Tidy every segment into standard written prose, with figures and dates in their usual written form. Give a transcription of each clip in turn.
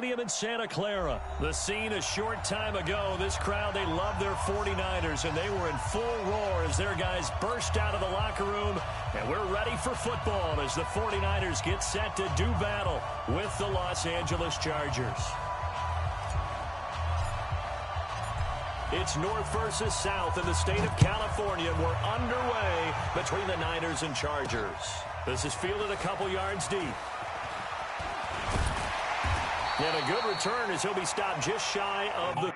Stadium in Santa Clara. The scene a short time ago. This crowd, they love their 49ers, and they were in full roar as their guys burst out of the locker room. And we're ready for football as the 49ers get set to do battle with the Los Angeles Chargers. It's North versus South in the state of California. We're underway between the Niners and Chargers. This is fielded a couple yards deep. And a good return as he'll be stopped just shy of the...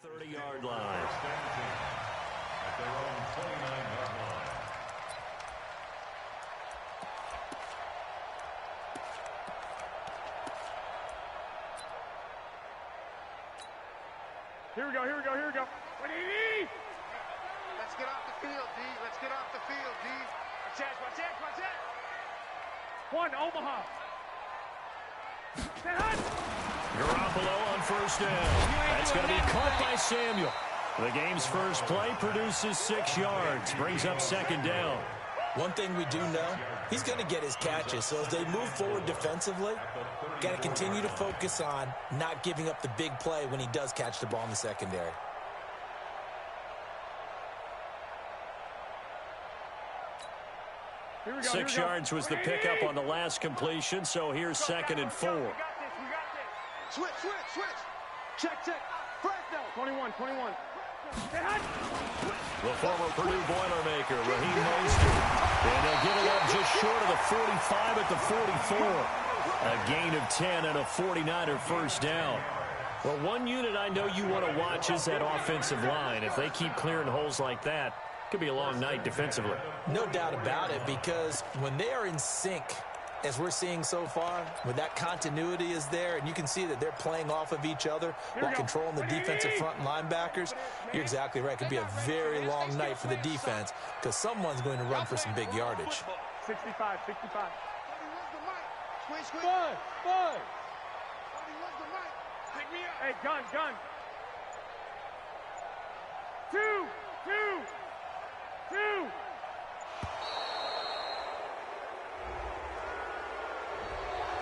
...30-yard line. At their own 29-yard line. Here we go. What do you need? Let's get off the field, D. Let's get off the field, D. Watch that. One, Omaha. Stay hot. Garoppolo on first down. That's going to be caught by Samuel. The game's first play produces 6 yards. Brings up second down. One thing we do know, he's going to get his catches. So as they move forward defensively, got to continue to focus on not giving up the big play when he does catch the ball in the secondary. Here we go. 6 yards was the pickup on the last completion, so here's second and 4. We got this. Switch. Check. Fresno. 21. Stay hot. The former Purdue Boilermaker, Raheem Mostert. And they'll give it up just short of the 45 at the 44. A gain of 10 and a 49er first down. Well, one unit I know you want to watch is that offensive line. If they keep clearing holes like that, it could be a long night defensively. No doubt about it, because when they are in sync, as we're seeing so far, when that continuity is there, and you can see that they're playing off of each other while controlling the defensive front and linebackers, you're exactly right. It could be a very long night for the defense because someone's going to run for some big yardage. 65. Squeeze. Bud. Pick me up. Hey, gun. 2.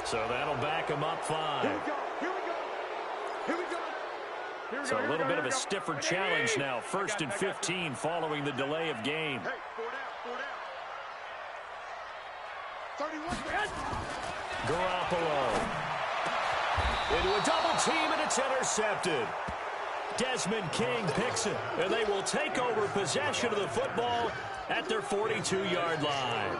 So that'll back him up 5. Here we go. So a little bit of a stiffer challenge now. First and 15 following the delay of game. Hey, 4 down. 31. Garoppolo. Into a double team, and it's intercepted. Desmond King picks it, and they will take over possession of the football at their 42-yard line.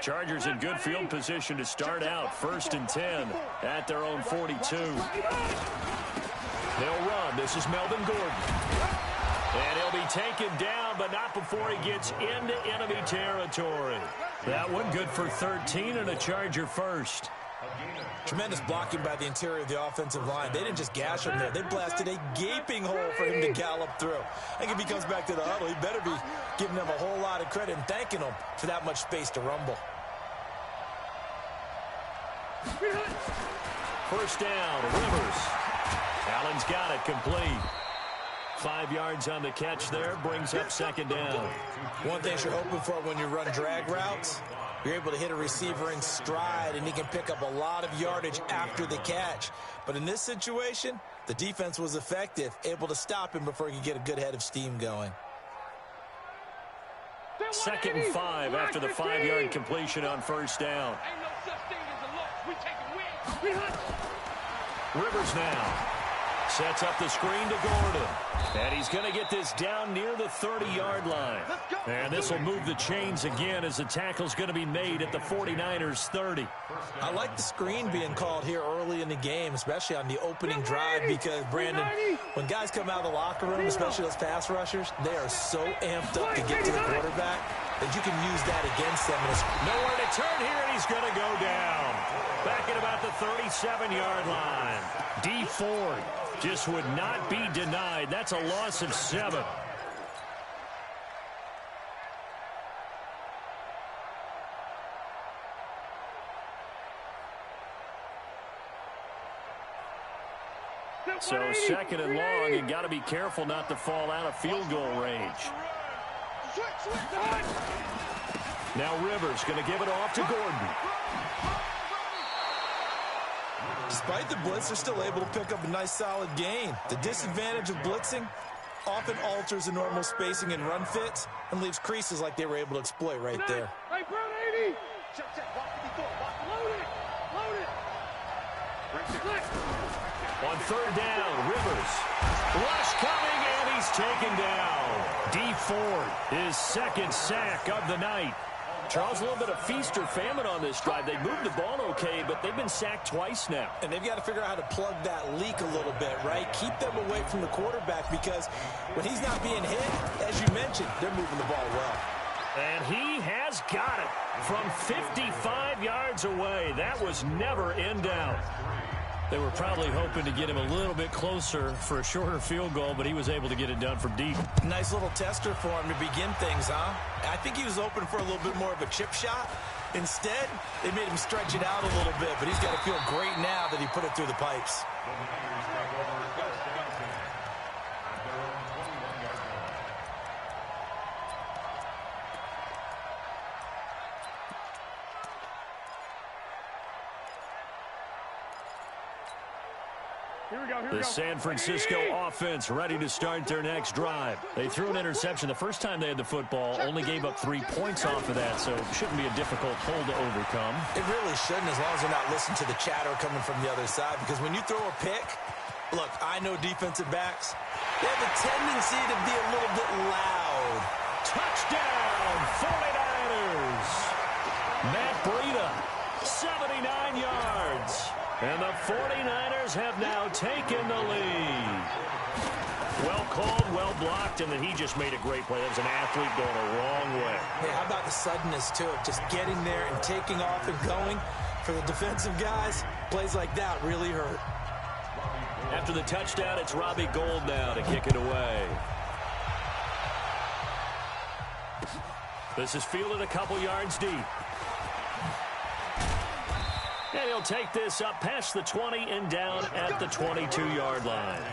Chargers in good field position to start out. First and 10 at their own 42. They'll run. This is Melvin Gordon. And he'll be taken down, but not before he gets into enemy territory. That one good for 13 and a Charger first. Tremendous blocking by the interior of the offensive line. They didn't just gash him there. They blasted a gaping hole for him to gallop through. I think if he comes back to the huddle, he better be giving them a whole lot of credit and thanking them for that much space to rumble. First down, Rivers. Allen's got it, complete. 5 yards on the catch there, brings up second down. One thing you're hoping for when you run drag routes, you're able to hit a receiver in stride, and he can pick up a lot of yardage after the catch. But in this situation, the defense was effective, able to stop him before he could get a good head of steam going. Second and 5 after the 5-yard completion on first down. Ain't no such thing as a loss. We take a win. Rivers now sets up the screen to Gordon. And he's going to get this down near the 30-yard line. And this will move the chains again as the tackle's going to be made at the 49ers 30. I like the screen being called here early in the game, especially on the opening drive, because, Brandon, when guys come out of the locker room, especially those pass rushers, they are so amped up to get to the quarterback that you can use that against them. Nowhere to turn here, and he's going to go down. Back at about the 37-yard line. D Ford just would not be denied. That's a loss of 7. So second and long, and got to be careful not to fall out of field goal range. Now Rivers going to give it off to Gordon. Despite the blitz, they're still able to pick up a nice solid gain. The disadvantage of blitzing often alters the normal spacing and run fits and leaves creases like they were able to exploit right there. Hey, bro, 80. Check. Load it. On third down, Rivers. Rush coming, and he's taken down. D Ford, his second sack of the night. Charles, a little bit of feast or famine on this drive. They moved the ball okay, but they've been sacked twice now. And they've got to figure out how to plug that leak a little bit, right? Keep them away from the quarterback, because when he's not being hit, as you mentioned, they're moving the ball well. And he has got it from 55 yards away. That was never in doubt. They were probably hoping to get him a little bit closer for a shorter field goal, but he was able to get it done from deep. Nice little tester for him to begin things, huh? I think he was open for a little bit more of a chip shot. Instead, they made him stretch it out a little bit, but he's got to feel great now that he put it through the pipes. The San Francisco offense ready to start their next drive. They threw an interception the first time they had the football, only gave up 3 points off of that, so it shouldn't be a difficult hole to overcome. It really shouldn't, as long as they're not listening to the chatter coming from the other side, because when you throw a pick, look, I know defensive backs, they have a tendency to be a little bit loud. Touchdown, 49ers! Matt Breida, 79 yards. And the 49ers have now taken the lead. Well called, well blocked, and then he just made a great play. That was an athlete going a wrong way. Hey, how about the suddenness to it? Just getting there and taking off and going. For the defensive guys, plays like that really hurt. After the touchdown, it's Robbie Gould now to kick it away. This is fielded a couple yards deep. And he'll take this up past the 20 and down at the 22-yard line.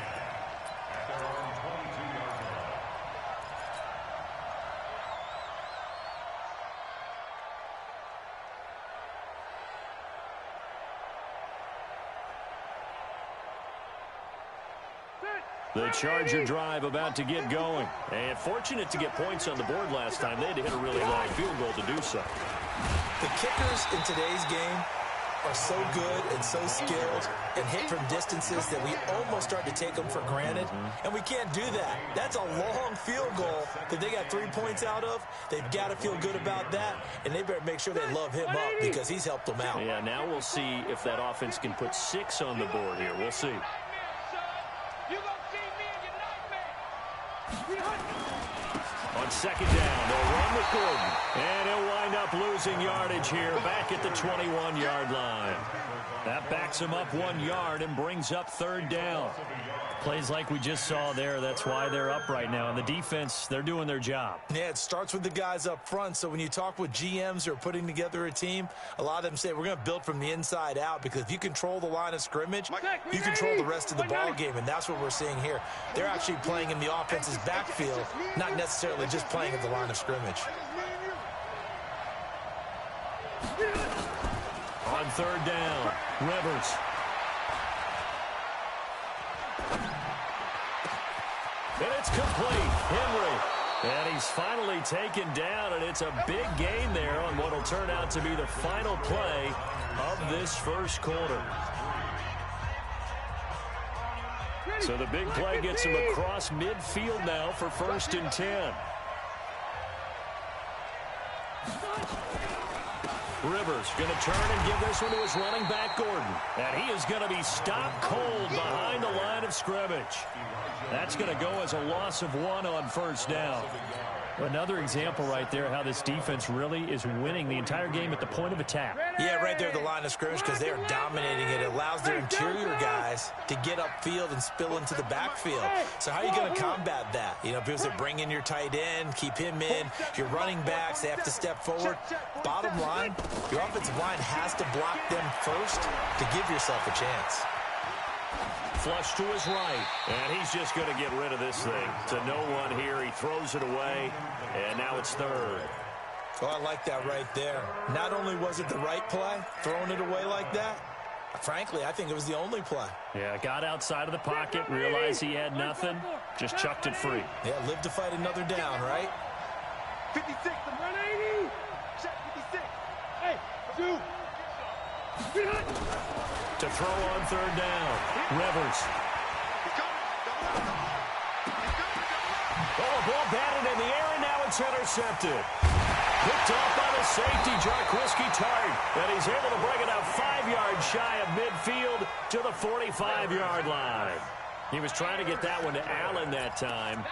The Charger drive about to get going. And fortunate to get points on the board last time. They had to hit a really long field goal to do so. The kickers in today's game are so good and so skilled and hit from distances that we almost start to take them for granted. And we can't do that. That's a long field goal that they got 3 points out of. They've got to feel good about that, and they better make sure they love him up because he's helped them out. Yeah, now we'll see if that offense can put 6 on the board here. We'll see. On on second down. They'll run with Gordon. And he'll wind up losing yardage here back at the 21-yard line. That backs him up 1 yard and brings up third down. Plays like we just saw there, that's why they're up right now. And the defense, they're doing their job. Yeah, it starts with the guys up front. So when you talk with GMs who are putting together a team, a lot of them say we're going to build from the inside out, because if you control the line of scrimmage, you control the rest of the ball game, and that's what we're seeing here. They're actually playing in the offense's backfield, not necessarily just playing at the line of scrimmage. On third down, Rivers. And it's complete. Henry. And he's finally taken down, and it's a big gain there on what will turn out to be the final play of this first quarter. So the big play gets him across midfield now for 1st and 10. Rivers going to turn and give this one to his running back, Gordon. And he is going to be stopped cold behind the line of scrimmage. That's going to go as a loss of 1 on 1st down. Another example right there how this defense really is winning the entire game at the point of attack. Yeah, right there at the line of scrimmage, because they are dominating it. It allows their interior guys to get upfield and spill into the backfield. So how are you going to combat that? You know, because they're bringing your tight end, keep him in. Your running backs, they have to step forward. Bottom line, your offensive line has to block them first to give yourself a chance. Flush to his right, and he's just going to get rid of this thing. To no one here, he throws it away, and now it's third. Oh, I like that right there. Not only was it the right play, throwing it away like that, frankly, I think it was the only play. Yeah, got outside of the pocket, realized he had nothing, just chucked it free. Yeah, live to fight another down, right? 56, I'm 180. Check 56. Hey, 2. To throw on third down, Rivers. Oh, a ball batted in the air, and now it's intercepted. Picked off by the safety, Jarquiski Tart, and he's able to bring it out 5 yards shy of midfield to the 45-yard line. He was trying to get that one to Allen that time.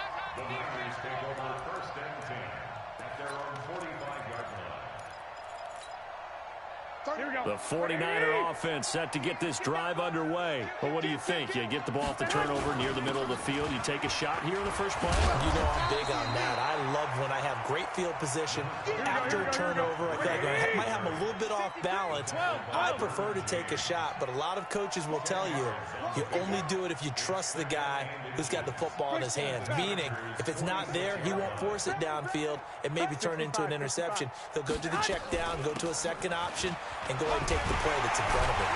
The 49er offense set to get this drive underway. But what do you think? You get the ball off the turnover near the middle of the field. You take a shot here in the first play? You know I'm big on that. I love when I have great field position. After a turnover, I feel like I might have a little bit off balance. I prefer to take a shot, but a lot of coaches will tell you, you only do it if you trust the guy who's got the football in his hands. Meaning, if it's not there, he won't force it downfield and maybe turn into an interception. He'll go to the check down, go to a second option, and go ahead and take the play that's in front of him.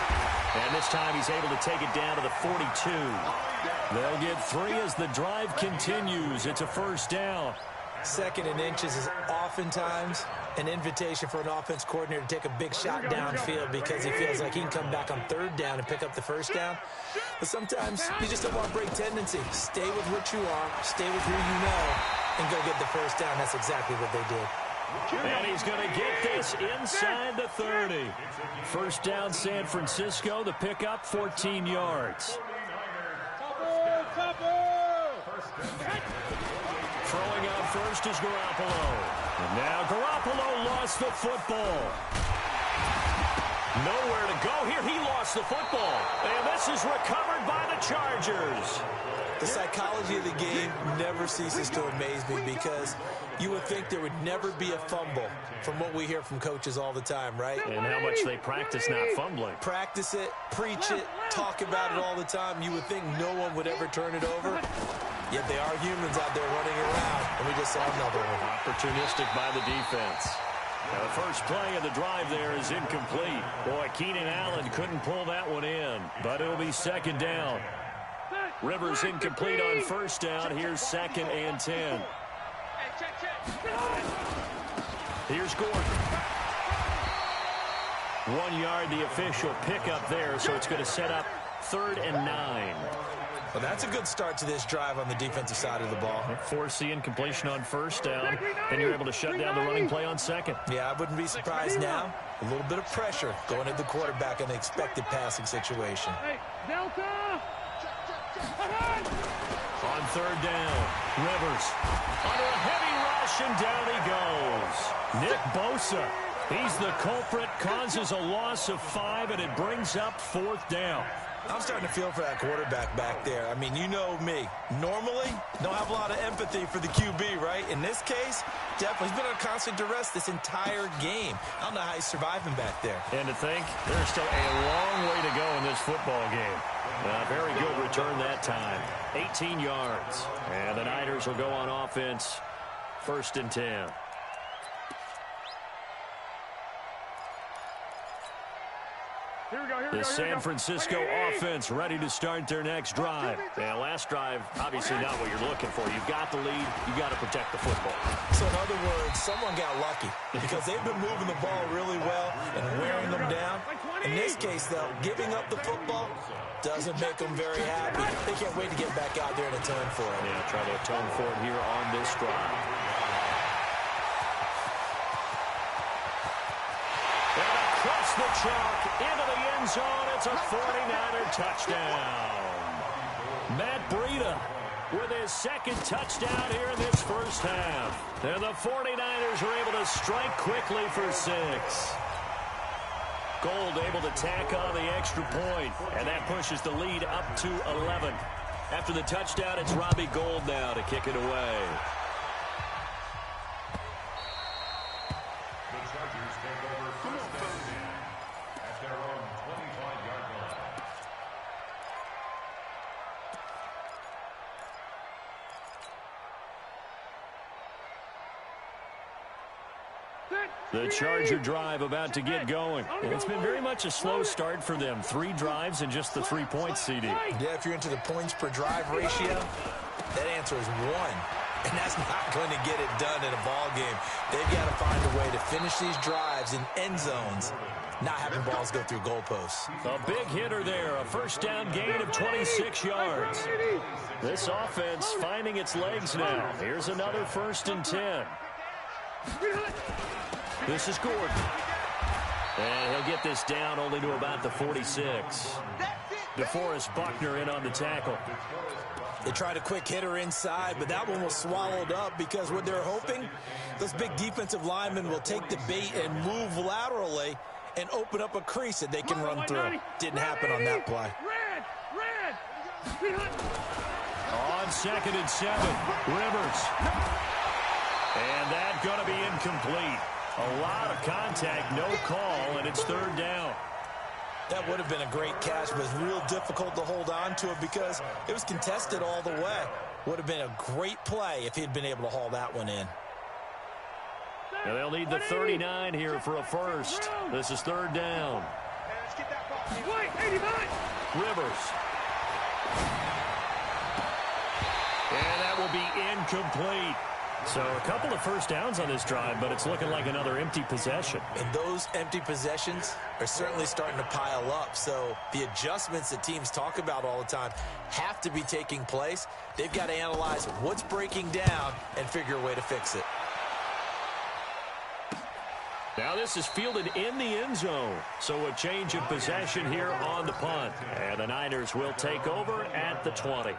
And this time he's able to take it down to the 42. They'll get 3 as the drive continues. It's a first down. 2nd and inches is oftentimes an invitation for an offense coordinator to take a big shot downfield because he feels like he can come back on 3rd down and pick up the first down. But sometimes you just don't want to break tendency. Stay with what you are, stay with who you know, and go get the first down. That's exactly what they did. And he's going to get this inside the 30. First down, San Francisco. The pickup, 14 yards. Throwing out first is Garoppolo. And now Garoppolo lost the football. Nowhere to go here. He lost the football. And this is recovered by the Chargers. The psychology of the game never ceases to amaze me because you would think there would never be a fumble from what we hear from coaches all the time, right? And how much they practice not fumbling. Practice it, preach it, talk about it all the time. You would think no one would ever turn it over. Yet they are humans out there running around, and we just saw another one. Opportunistic by the defense. Now the first play of the drive there is incomplete. Boy, Keenan Allen couldn't pull that one in, but it'll be 2nd down. Rivers incomplete on first down. Here's 2nd and 10. Here's Gordon. 1 yard, the official pickup there, so it's going to set up 3rd and 9. Well, that's a good start to this drive on the defensive side of the ball. Force the incompletion on first down, and you're able to shut down the running play on 2nd. Yeah, I wouldn't be surprised now. A little bit of pressure going at the quarterback in the expected passing situation. Delta! On 3rd down, Rivers under a heavy rush. possession. Down he goes. Nick Bosa. He's the culprit, causes a loss of 5, and it brings up 4th down. I'm starting to feel for that quarterback back there. I mean, you know me. Normally, don't have a lot of empathy for the QB, right? In this case, definitely. He's been on constant duress this entire game. I don't know how he's surviving back there. And to think, there's still a long way to go in this football game. Very good return that time. 18 yards. And the Niners will go on offense. 1st and 10. The San Francisco offense ready to start their next drive. Now, last drive, obviously not what you're looking for. You've got the lead. You've got to protect the football. So, in other words, someone got lucky because they've been moving the ball really well and wearing them down. In this case, though, giving up the football doesn't make them very happy. They can't wait to get back out there and atone for it. Yeah, try to atone for it here on this drive. And across the chalk into the end zone. It's a 49er touchdown. Matt Breida with his 2nd touchdown here in this first half. And the 49ers are able to strike quickly for 6. Gold able to tack on the extra point, and that pushes the lead up to 11. After the touchdown, it's Robbie Gould now to kick it away. The Charger drive about to get going. And it's been very much a slow start for them. 3 drives and just the 3 points, CD. Yeah, if you're into the points per drive ratio, that answer is 1. And that's not going to get it done in a ball game. They've got to find a way to finish these drives in end zones, not having balls go through goalposts. A big hitter there. A 1st down gain of 26 yards. This offense finding its legs now. Here's another 1st and 10. This is Gordon. And he'll get this down only to about the 46. DeForest Buckner in on the tackle. They tried a quick hitter inside, but that one was swallowed up because what they're hoping, those big defensive linemen will take the bait and move laterally and open up a crease that they can run through. Didn't happen on that play. On 2nd and 7, Rivers. And that's going to be incomplete. A lot of contact, no call, and it's 3rd down. That would have been a great catch, but it's real difficult to hold on to it because it was contested all the way. Would have been a great play if he'd been able to haul that one in. Now they'll need the 39 here for a 1st. This is 3rd down. Rivers. And that will be incomplete. So a couple of 1st downs on this drive, but it's looking like another empty possession. And those empty possessions are certainly starting to pile up. So the adjustments that teams talk about all the time have to be taking place. They've got to analyze what's breaking down and figure a way to fix it. Now this is fielded in the end zone. So a change of possession here on the punt. And the Niners will take over at the 20.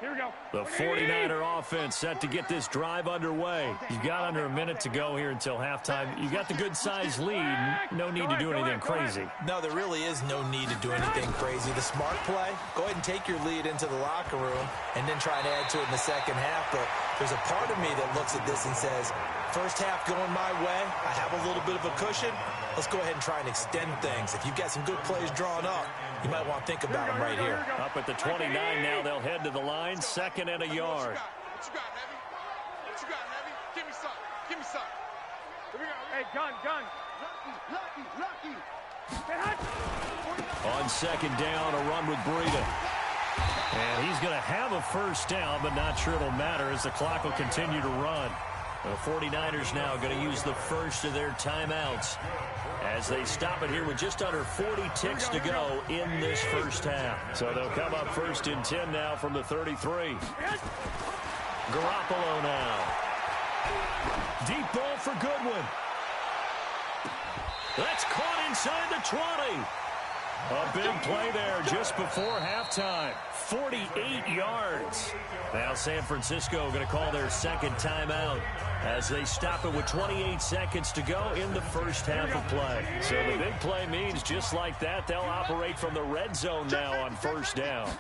Here we go. The 49er offense set to get this drive underway. You've got under a minute to go here until halftime. You've got the good-sized lead. No need to do anything crazy. No, there really is no need to do anything crazy. The smart play, go ahead and take your lead into the locker room and then try and add to it in the second half. But there's a part of me that looks at this and says, first half going my way, I have a little bit of a cushion. Let's go ahead and try and extend things. If you've got some good plays drawn up, you might want to think about them right here. Up at the 29 now, they'll head to the line, 2nd and a yard. What you got, Heavy? What you got, Heavy? Give me some. Give me some. Here we go. Hey, gun. Lucky. On 2nd down, a run with Breida. And he's going to have a 1st down, but not sure it'll matter as the clock will continue to run. The 49ers now going to use the first of their timeouts as they stop it here with just under 40 ticks to go in this first half. So they'll come up 1st and 10 now from the 33. Garoppolo now. Deep ball for Goodwin. That's caught inside the 20. A big play there just before halftime. 48 yards. Now San Francisco going to call their second timeout as they stop it with 28 seconds to go in the first half of play. So the big play means just like that, they'll operate from the red zone now on first down.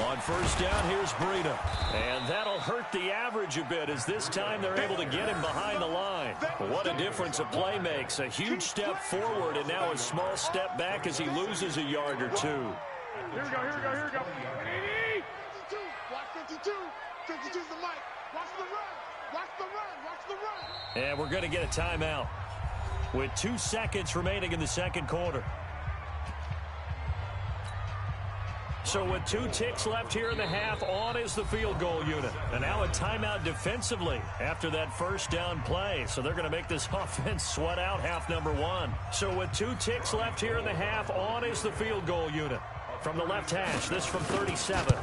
On first down, here's Breida. And that'll hurt the average a bit as this time they're able to get him behind the line. What a difference a play makes. A huge step forward and now a small step back as he loses a yard or two. Here we go. 52. Watch 52. 52's the mic. Watch the run. And we're going to get a timeout with 2 seconds remaining in the second quarter. So with 2 ticks left here in the half, on is the field goal unit. And now a timeout defensively after that first down play. So they're going to make this offense sweat out half number 1. So with 2 ticks left here in the half, on is the field goal unit. From the left hash, this from 37.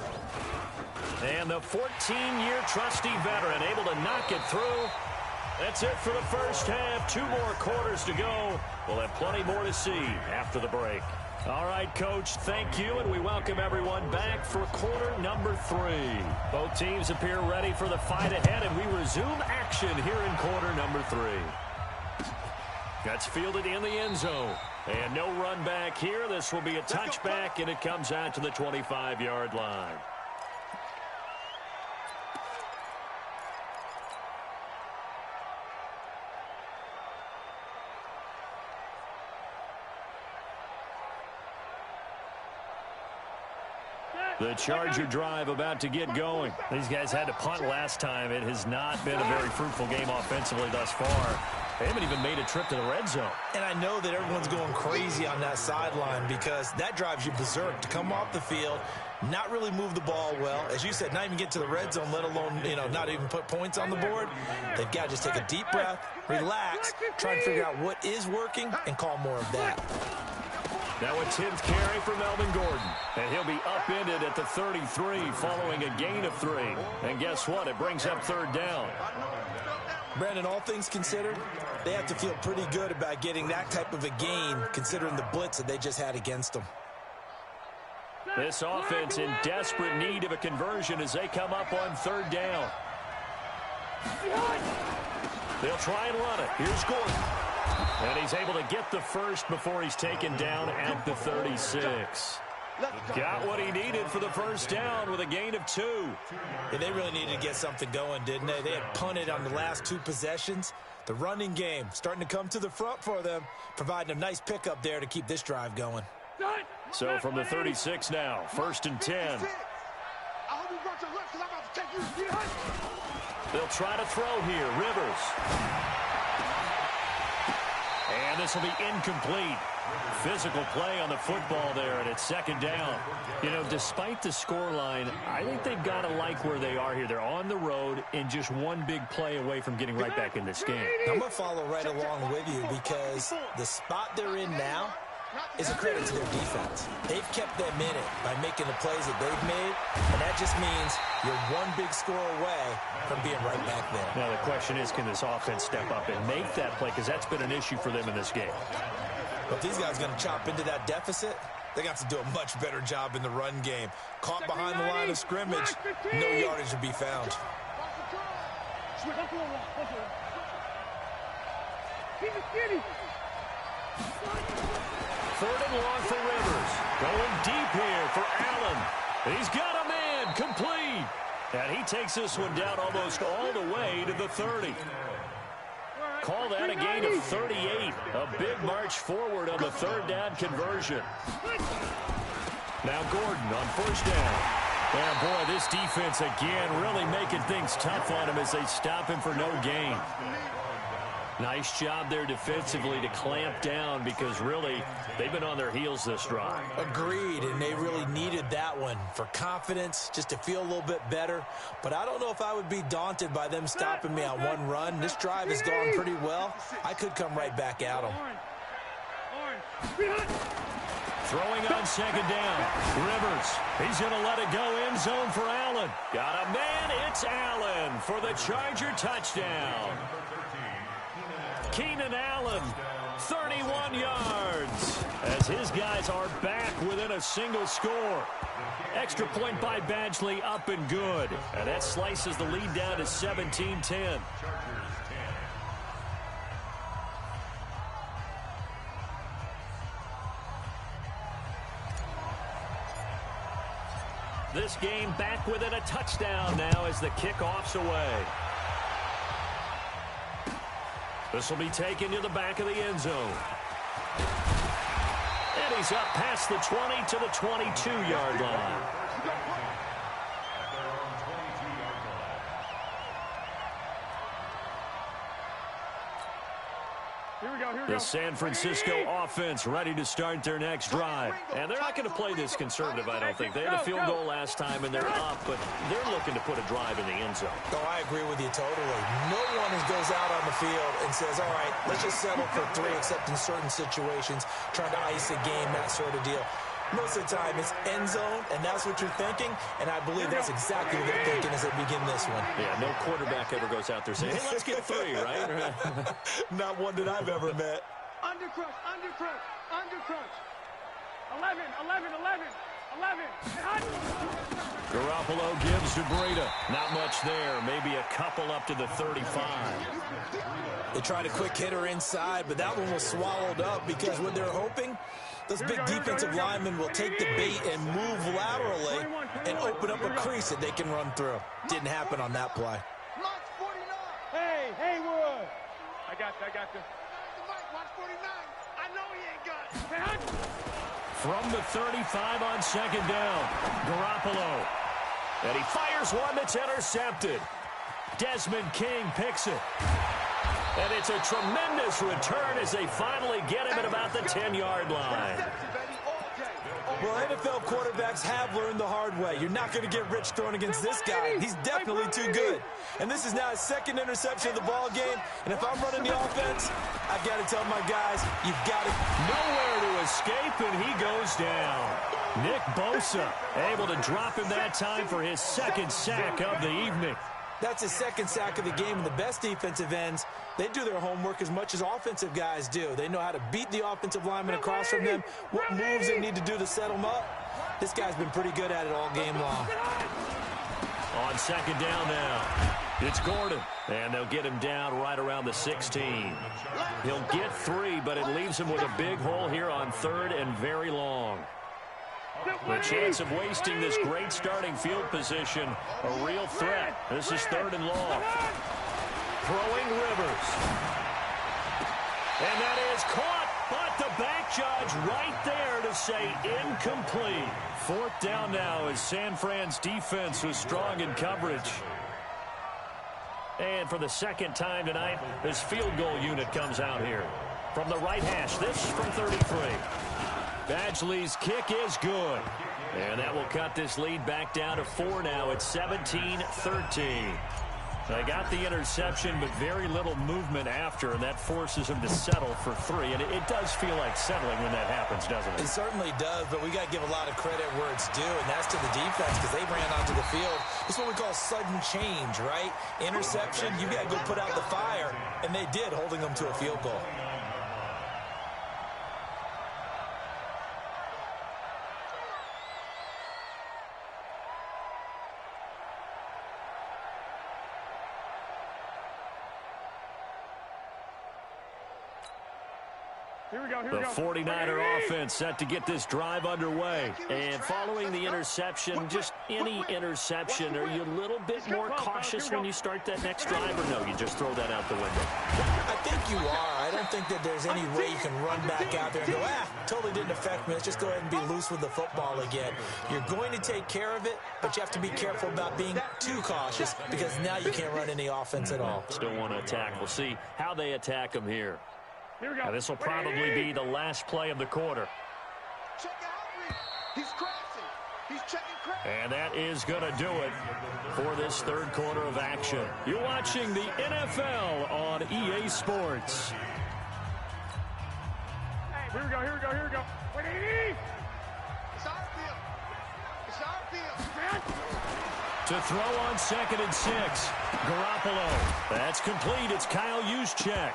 And the 14-year trusty veteran able to knock it through. That's it for the first half. 2 more quarters to go. We'll have plenty more to see after the break. All right, Coach, thank you, and we welcome everyone back for quarter number 3. Both teams appear ready for the fight ahead, and we resume action here in quarter number 3. That's fielded in the end zone. And no run back here. This will be a touchback, and it comes out to the 25-yard line. The Charger drive about to get going. These guys had to punt last time. It has not been a very fruitful game offensively thus far. They haven't even made a trip to the red zone. And I know that everyone's going crazy on that sideline because that drives you berserk to come off the field, not really move the ball well. As you said, not even get to the red zone, let alone, not even put points on the board. They've got to just take a deep breath, relax, try and figure out what is working, and call more of that. Now a 10th carry for Melvin Gordon. And he'll be upended at the 33 following a gain of 3. And guess what? It brings up third down. Brandon, all things considered, they have to feel pretty good about getting that type of a gain considering the blitz that they just had against them. This offense in desperate need of a conversion as they come up on third down. They'll try and run it. Here's Gordon. And he's able to get the first before he's taken down at the 36. Got what he needed for the first down with a gain of 2. And they really needed to get something going, didn't they? They had punted on the last 2 possessions. The running game starting to come to the front for them, providing a nice pickup there to keep this drive going. So from the 36 now, 1st and 10. They'll try to throw here. Rivers. And this will be incomplete. Physical play on the football there, and it's second down. Despite the scoreline, I think they've got to like where they are here. They're on the road and just one big play away from getting right back in this game. I'm going to follow right along with you because the spot they're in now is a credit to their defense. They've kept them in it by making the plays that they've made, and that just means you're one big score away from being right back there. Now the question is, can this offense step up and make that play? Because that's been an issue for them in this game. But if these guys are going to chop into that deficit, they got to do a much better job in the run game. Caught behind the line of scrimmage, no yardage to be found. Third and long for Rivers. Going deep here for Allen. He's got a man, complete. And he takes this one down almost all the way to the 30. Call that a gain of 38. A big march forward on the third down conversion. Now Gordon on first down. Yeah, boy, this defense again really making things tough on him as they stop him for no gain. Nice job there defensively to clamp down because really they've been on their heels this drive. Agreed, and they really needed that one for confidence, just to feel a little bit better. But I don't know if I would be daunted by them stopping me on one run. This drive has gone pretty well. I could come right back at them. Throwing on second down. Rivers. He's going to let it go end zone for Allen. Got a man. It's Allen for the Charger touchdown. Keenan Allen, 31 yards, as his guys are back within a single score. Extra point by Badgley, up and good. And that slices the lead down to 17-10. This game back within a touchdown now as the kickoff's away. This will be taken to the back of the end zone. And he's up past the 20 to the 22-yard line. The San Francisco offense ready to start their next drive. And they're not going to play this conservative, I don't think. They had a field goal last time, and they're up, but they're looking to put a drive in the end zone. Oh, I agree with you totally. No one goes out on the field and says, all right, let's just settle for 3, except in certain situations, trying to ice a game, that sort of deal. Most of the time, it's end zone, and that's what you're thinking, and I believe that's exactly what they're thinking as they begin this one. Yeah, no quarterback ever goes out there saying, hey, let's get 3, right? Not one that I've ever met. Undercrush, undercrush, undercrush. 11, 11, 11, 11. Garoppolo gives to Breida. Not much there. Maybe a couple up to the 35. They tried a quick hitter inside, but that one was swallowed up because what they're hoping, those big defensive linemen will take the bait and move laterally and open up a crease that they can run through. Didn't happen on that play. Hey, Haywood. I got you. Watch 49. I know he ain't got it. From the 35 on second down, Garoppolo. And he fires one that's intercepted. Desmond King picks it. And it's a tremendous return as they finally get him at about the 10-yard line. Well, NFL quarterbacks have learned the hard way. You're not going to get rich throwing against this guy. He's definitely too good. And this is now his second interception of the ball game. And if I'm running the offense, I've got to tell my guys, you've got to. Nowhere to escape, and he goes down. Nick Bosa able to drop him that time for his second sack of the evening. That's his second sack of the game, and the best defensive ends, they do their homework as much as offensive guys do. They know how to beat the offensive lineman across from them, what moves they need to do to set them up. This guy's been pretty good at it all game long. On second down now, it's Gordon, and they'll get him down right around the 16. He'll get 3, but it leaves him with a big hole here on third and very long. The chance of wasting this great starting field position, a real threat. This is third and long. Throwing Rivers. And that is caught, but the back judge right there to say incomplete. Fourth down now as San Fran's defense was strong in coverage. And for the second time tonight, this field goal unit comes out here. From the right hash, this from 33. Badgley's kick is good. And that will cut this lead back down to 4 now. It's 17-13. They got the interception, but very little movement after, and that forces them to settle for 3. And it does feel like settling when that happens, doesn't it? It certainly does, but we got to give a lot of credit where it's due, and that's to the defense because they ran onto the field. This is what we call sudden change, right? Interception, you got to go put out the fire, and they did, holding them to a field goal. The 49er offense set to get this drive underway. And following the interception, just any interception, are you a little bit more cautious when you start that next drive, or no, you just throw that out the window? I think you are. I don't think that there's any way you can run back out there and go, totally didn't affect me. Let's just go ahead and be loose with the football again. You're going to take care of it, but you have to be careful about being too cautious because now you can't run any offense at all. Still want to attack. We'll see how they attack him here. Now, this will probably be the last play of the quarter. Check out. He's crashing. He's checking crash. And that is going to do it for this third quarter of action. You're watching the NFL on EA Sports. Here we go, here we go, here we go. Wait, It's our field. It's our field. To throw on 2nd and 6. Garoppolo. That's complete. It's Kyle Juszczyk.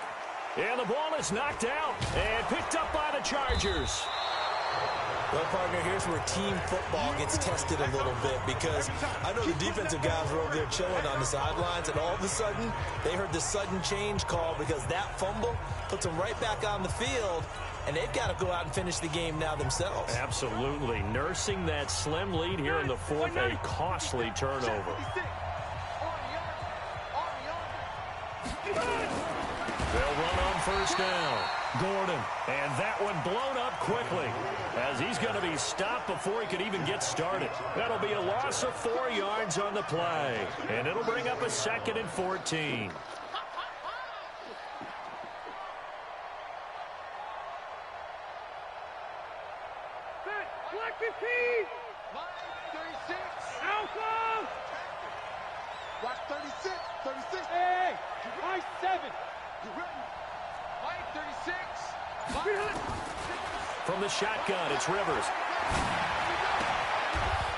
And the ball is knocked out and picked up by the Chargers. Well, partner, here's where team football gets tested a little bit, because I know the defensive guys were over there chilling on the sidelines, and all of a sudden, they heard the sudden change call because that fumble puts them right back on the field, and they've got to go out and finish the game now themselves. Absolutely. Nursing that slim lead here in the 4th, a costly turnover. They'll run on 1st down. Gordon, and that one blown up quickly as he's going to be stopped before he could even get started. That'll be a loss of 4 yards on the play, and it'll bring up a 2nd and 14. Black 15. Line 36. Alpha. Watch 36. 36. Hey, line 7. You ready? Line 36. From the shotgun, it's Rivers.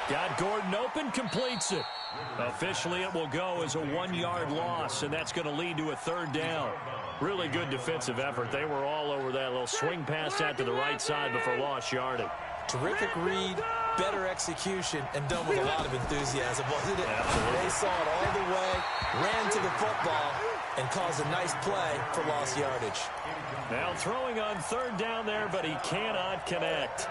Got Gordon open, completes it. Officially, it will go as a 1-yard loss, and that's going to lead to a 3rd down. Really good defensive effort. They were all over that little swing pass out to the right side before lost yardage. Terrific read, better execution, and done with a lot of enthusiasm, wasn't it? Absolutely. They saw it all the way, ran to the football, and caused a nice play for lost yardage. Now throwing on 3rd down there, but he cannot connect.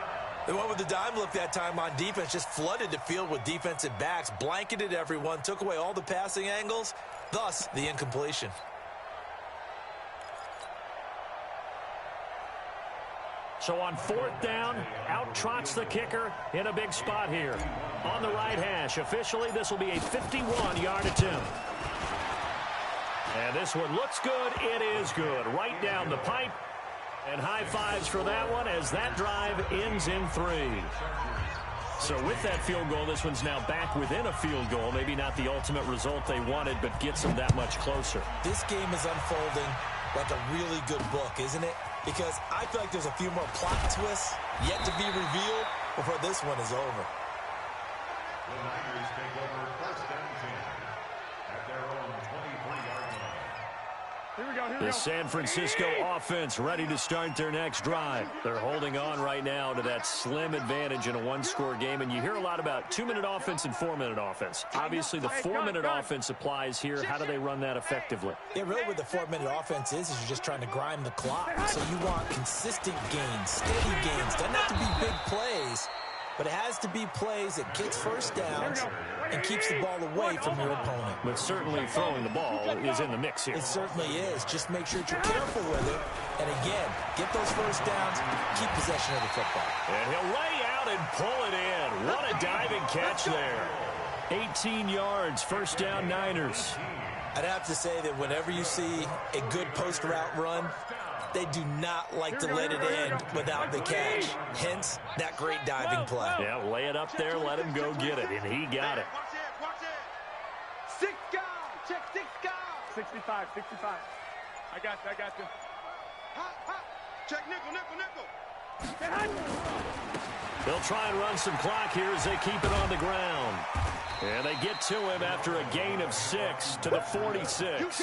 They went with the dime look that time on defense, just flooded the field with defensive backs, blanketed everyone, took away all the passing angles, thus the incompletion. So on 4th down, out trots the kicker in a big spot here. On the right hash, officially this will be a 51-yard attempt. And this one looks good. It is good. Right down the pipe. And high fives for that one as that drive ends in 3. So with that field goal, this one's now back within a field goal. Maybe not the ultimate result they wanted, but gets them that much closer. This game is unfolding like a really good book, isn't it? Because I feel like there's a few more plot twists yet to be revealed before this one is over. The Niners take over 1st and 10 at their own 23-yard line. Here we go, here we go. The San Francisco offense ready to start their next drive. They're holding on right now to that slim advantage in a 1-score game, and you hear a lot about 2-minute offense and 4-minute offense. Obviously, the 4-minute offense applies here. How do they run that effectively? Yeah, really what the 4-minute offense is you're just trying to grind the clock. So you want consistent gains, steady gains. Doesn't have to be big plays, but it has to be plays that gets first downs and keeps the ball away from your opponent. But certainly throwing the ball is in the mix here. It certainly is. Just make sure that you're careful with it. And again, get those first downs, keep possession of the football. And he'll lay out and pull it in. What a diving catch there. 18 yards, 1st down Niners. I'd have to say that whenever you see a good post route run, they do not like to let it end without the catch. Hence, that great diving play. Yeah, lay it up there, let him go get it, and he got it. Watch it. Watch it. 6 guys. Check 6 guys. 65, 65. I got you, I got you. Hot, hot. Check nickel, nickel, nickel. They'll try and run some clock here as they keep it on the ground. And they get to him after a gain of 6 to the 46.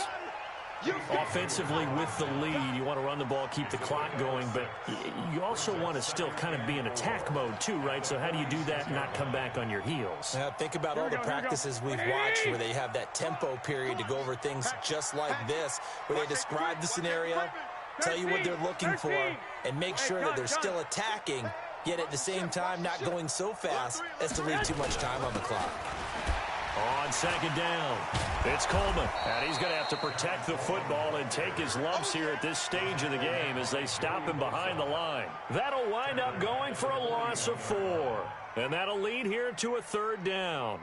Offensively with the lead, you want to run the ball, keep the clock going, but you also want to still kind of be in attack mode too, right? So how do you do that and not come back on your heels? Now, think about all the practices we've watched where they have that tempo period to go over things just like this, where they describe the scenario, tell you what they're looking for, and make sure that they're still attacking, yet at the same time not going so fast as to leave too much time on the clock. On 2nd down, it's Coleman, and he's going to have to protect the football and take his lumps here at this stage of the game as they stop him behind the line. That'll wind up going for a loss of 4, and that'll lead here to a 3rd down.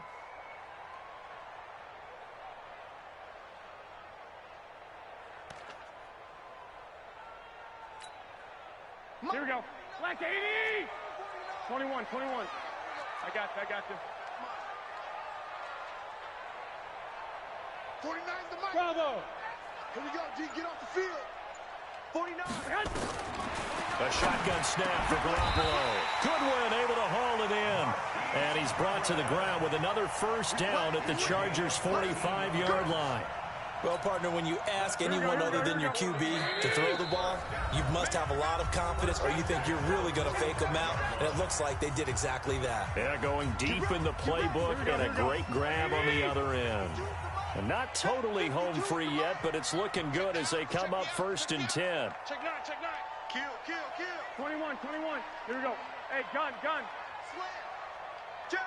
Here we go. Black 80. 21, 21. I got you, I got you. 49's the mic. Bravo. Here we go, G. Get off the field. 49. A shotgun snap for Garoppolo. Goodwin able to haul it in. And he's brought to the ground with another first down at the Chargers' 45-yard line. Well, partner, when you ask anyone other than your QB to throw the ball, you must have a lot of confidence or you think you're really going to fake them out, and it looks like they did exactly that. Yeah, going deep in the playbook and a great grab on the other end. And not totally home free yet, but it's looking good as they come up 1st and 10. Check nine, check nine. Kill. 21. Here we go. Hey, gun. Slam. Jab.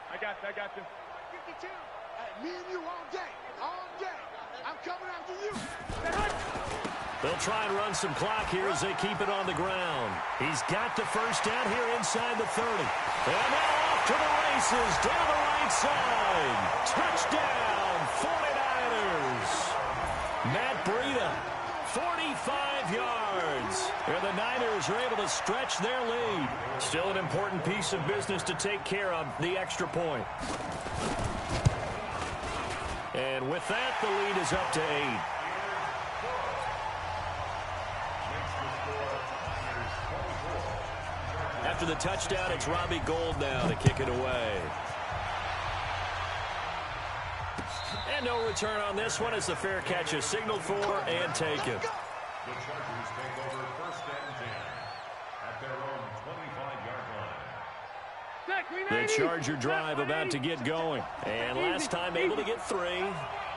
I got you. 52. Hey, me and you all day. I'm coming after you. They'll try and run some clock here as they keep it on the ground. He's got the first down here inside the 30. And now off to the races down the right side. Touchdown, 49ers. Matt Breida, 45 yards. And the Niners are able to stretch their lead. Still an important piece of business to take care of, the extra point. And with that, the lead is up to 8. After the touchdown, it's Robbie Gould now to kick it away. And no return on this one as the fair catch is signaled for and taken. The Chargers take over 1st and 10 at their own 25-yard line. The Charger drive about to get going. And last time able to get 3.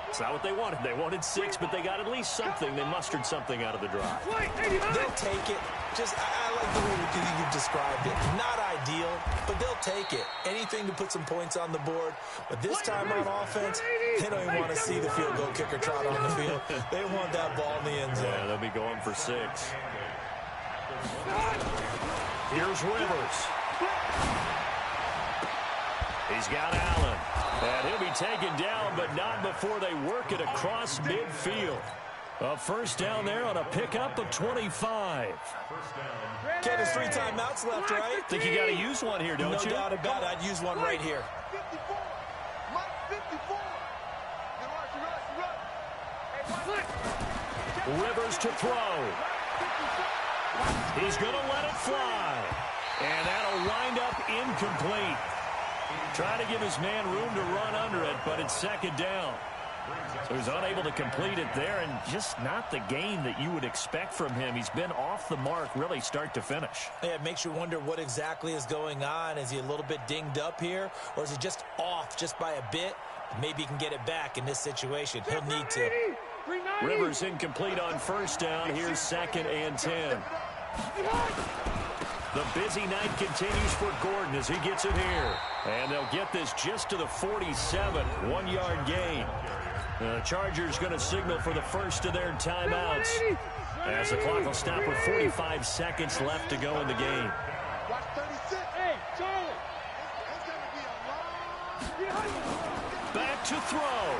It's not what they wanted. They wanted 6, but they got at least something. They mustered something out of the drive. They'll take it. I like the way you described it. Not ideal, but they'll take it. Anything to put some points on the board. But this time on offense, they don't even want to see the field goal kicker trot on the field. They want that ball in the end zone. Yeah, they'll be going for 6. Here's Rivers. He's got Allen. And he'll be taken down, but not before they work it across midfield. A first down there on a pickup of 25. Ken, there's 3 timeouts left, right? Think you got to use one here, don't you? No doubt about it. I'd use one right here. 54. Mike 54. Rivers to throw. He's going to let it fly. And that'll wind up incomplete. Trying to give his man room to run under it, but it's 2nd down. So he's unable to complete it there, and just not the game that you would expect from him. He's been off the mark really start to finish. Yeah, it makes you wonder what exactly is going on. Is he a little bit dinged up here, or is he just off just by a bit? Maybe he can get it back in this situation. He'll need to. Rivers incomplete on 1st down. Here's 2nd and 10. The busy night continues for Gordon as he gets it here. And they'll get this just to the 47, 1-yard gain. The Chargers going to signal for the first of their timeouts as the clock will stop with 45 seconds left to go in the game. Watch 36. Hey, Charlie. Back to throw.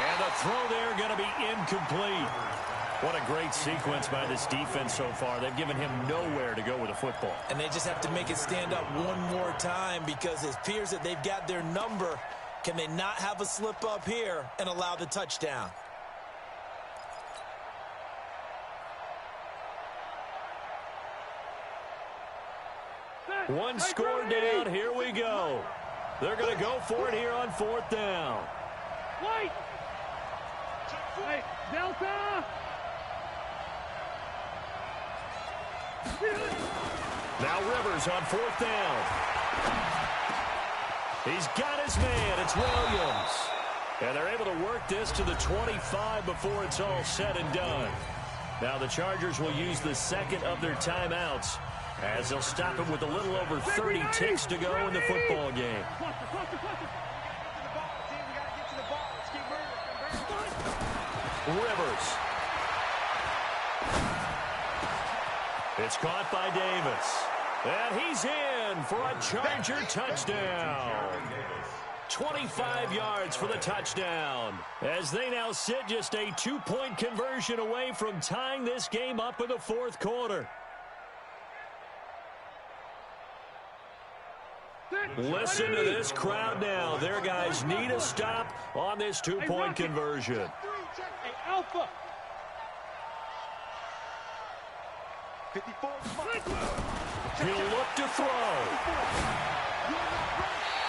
And the throw there going to be incomplete. What a great sequence by this defense so far. They've given him nowhere to go with the football. And they just have to make it stand up one more time because it appears that they've got their number. Can they not have a slip up here and allow the touchdown? One score down. Here we go. They're going to go for it here on 4th down. White. Hey, Delta. Now Rivers on 4th down. He's got his man. It's Williams. And they're able to work this to the 25 before it's all said and done. Now the Chargers will use the 2nd of their timeouts as they'll stop him with a little over 30 ticks to go in the football game. Rivers. It's caught by Davis. And he's in for a Charger touchdown. 25 yards for the touchdown. As they now sit just a 2-point conversion away from tying this game up in the 4th quarter. Listen to this crowd now. Their guys need a stop on this 2-point conversion. Alpha. 54. He'll look to throw.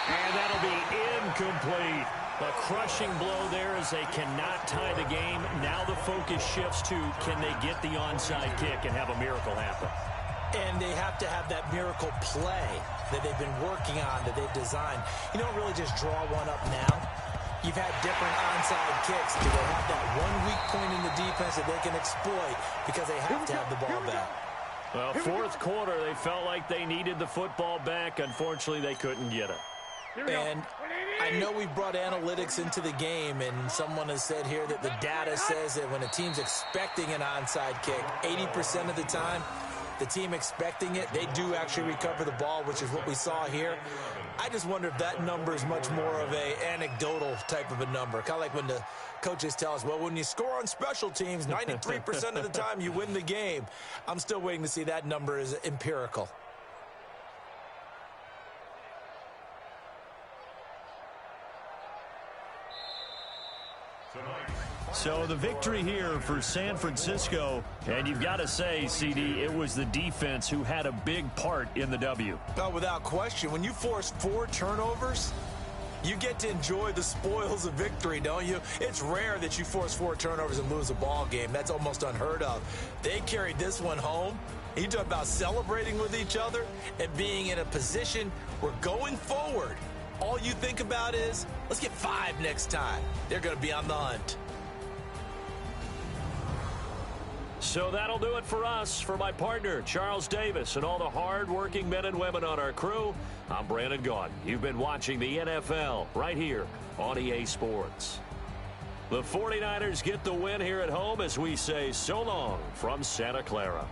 And that'll be incomplete. A crushing blow there as they cannot tie the game. Now the focus shifts to, can they get the onside kick and have a miracle happen? And they have to have that miracle play that they've been working on, that they've designed. You don't really just draw one up now. You've had different onside kicks. Do they have that one weak point in the defense that they can exploit because they have to have the ball back? Well, fourth quarter, they felt like they needed the football back. Unfortunately, they couldn't get it. And I know we brought analytics into the game, and someone has said here that the data says that when a team's expecting an onside kick, 80% of the time, the team expecting it, they do actually recover the ball, which is what we saw here. I just wonder if that number is much more of a anecdotal type of a number. Kind of like when the coaches tell us, well, when you score on special teams, 93% of the time you win the game. I'm still waiting to see that number is empirical. So the victory here for San Francisco, and you've got to say, CD, it was the defense who had a big part in the W. Oh, without question. When you force 4 turnovers, you get to enjoy the spoils of victory, don't you? It's rare that you force 4 turnovers and lose a ball game. That's almost unheard of. They carried this one home. You talk about celebrating with each other and being in a position where going forward, all you think about is, let's get 5 next time. They're going to be on the hunt. So that'll do it for us. For my partner, Charles Davis, and all the hard-working men and women on our crew, I'm Brandon Gaudin. You've been watching the NFL right here on EA Sports. The 49ers get the win here at home as we say so long from Santa Clara.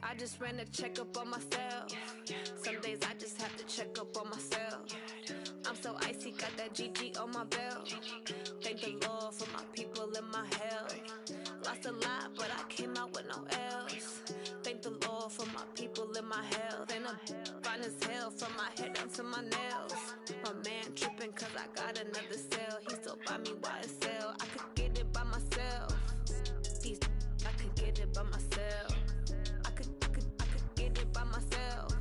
I just ran a checkup on myself. Some days I just have to check up on myself. I'm so icy, got that GG on my belt. Thank the Lord for my people and my health. Lost a lot, but I came out with no else. Thank the Lord for my people and my health. And I'm fine as hell from my head down to my nails. My man tripping cause I got another cell. He still buy me YSL. I could get it by myself. I could get it by myself. I could get it by myself.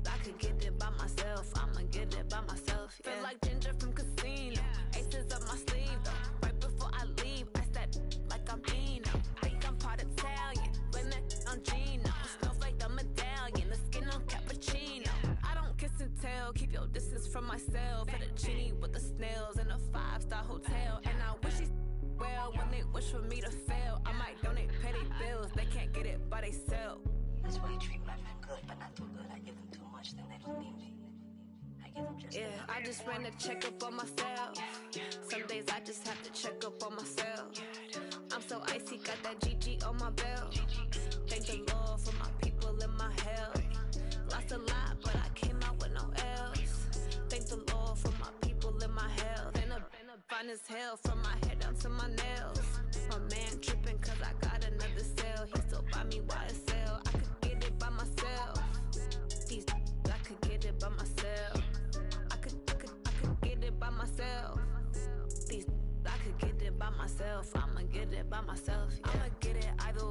I could get it by myself. I'ma get it by myself. Yeah. Feel like Ginger from Casino. Aces up my sleeve though. Right before I leave, I said like I'm Dino. Think I'm part Italian. Blame it on Gino. Smells like the medallion. The skin on cappuccino. I don't kiss and tell. Keep your distance from myself. Fettuccine with the snails in a 5-star hotel. And I wish he's well when they wish for me to fail. I might donate petty bills. They can't get it by they self. That's why I treat my men good, but not too good. I give them too much, then they don't need me. I give them just enough. I just ran a checkup on myself. Some days I just have to check up on myself. I'm so icy, got that GG on my belt. Thank the Lord for my people and my health. Lost a lot, but I came out with no else. Thank the Lord for my people and my health. And I'm fine as hell from my head down to my nails. My man tripping cause I got another cell. He still buy me YSL. I could get it by myself. I could get it by myself. I could get it by myself. I could get it by myself. I'ma get it by myself. Yeah. I'ma get it either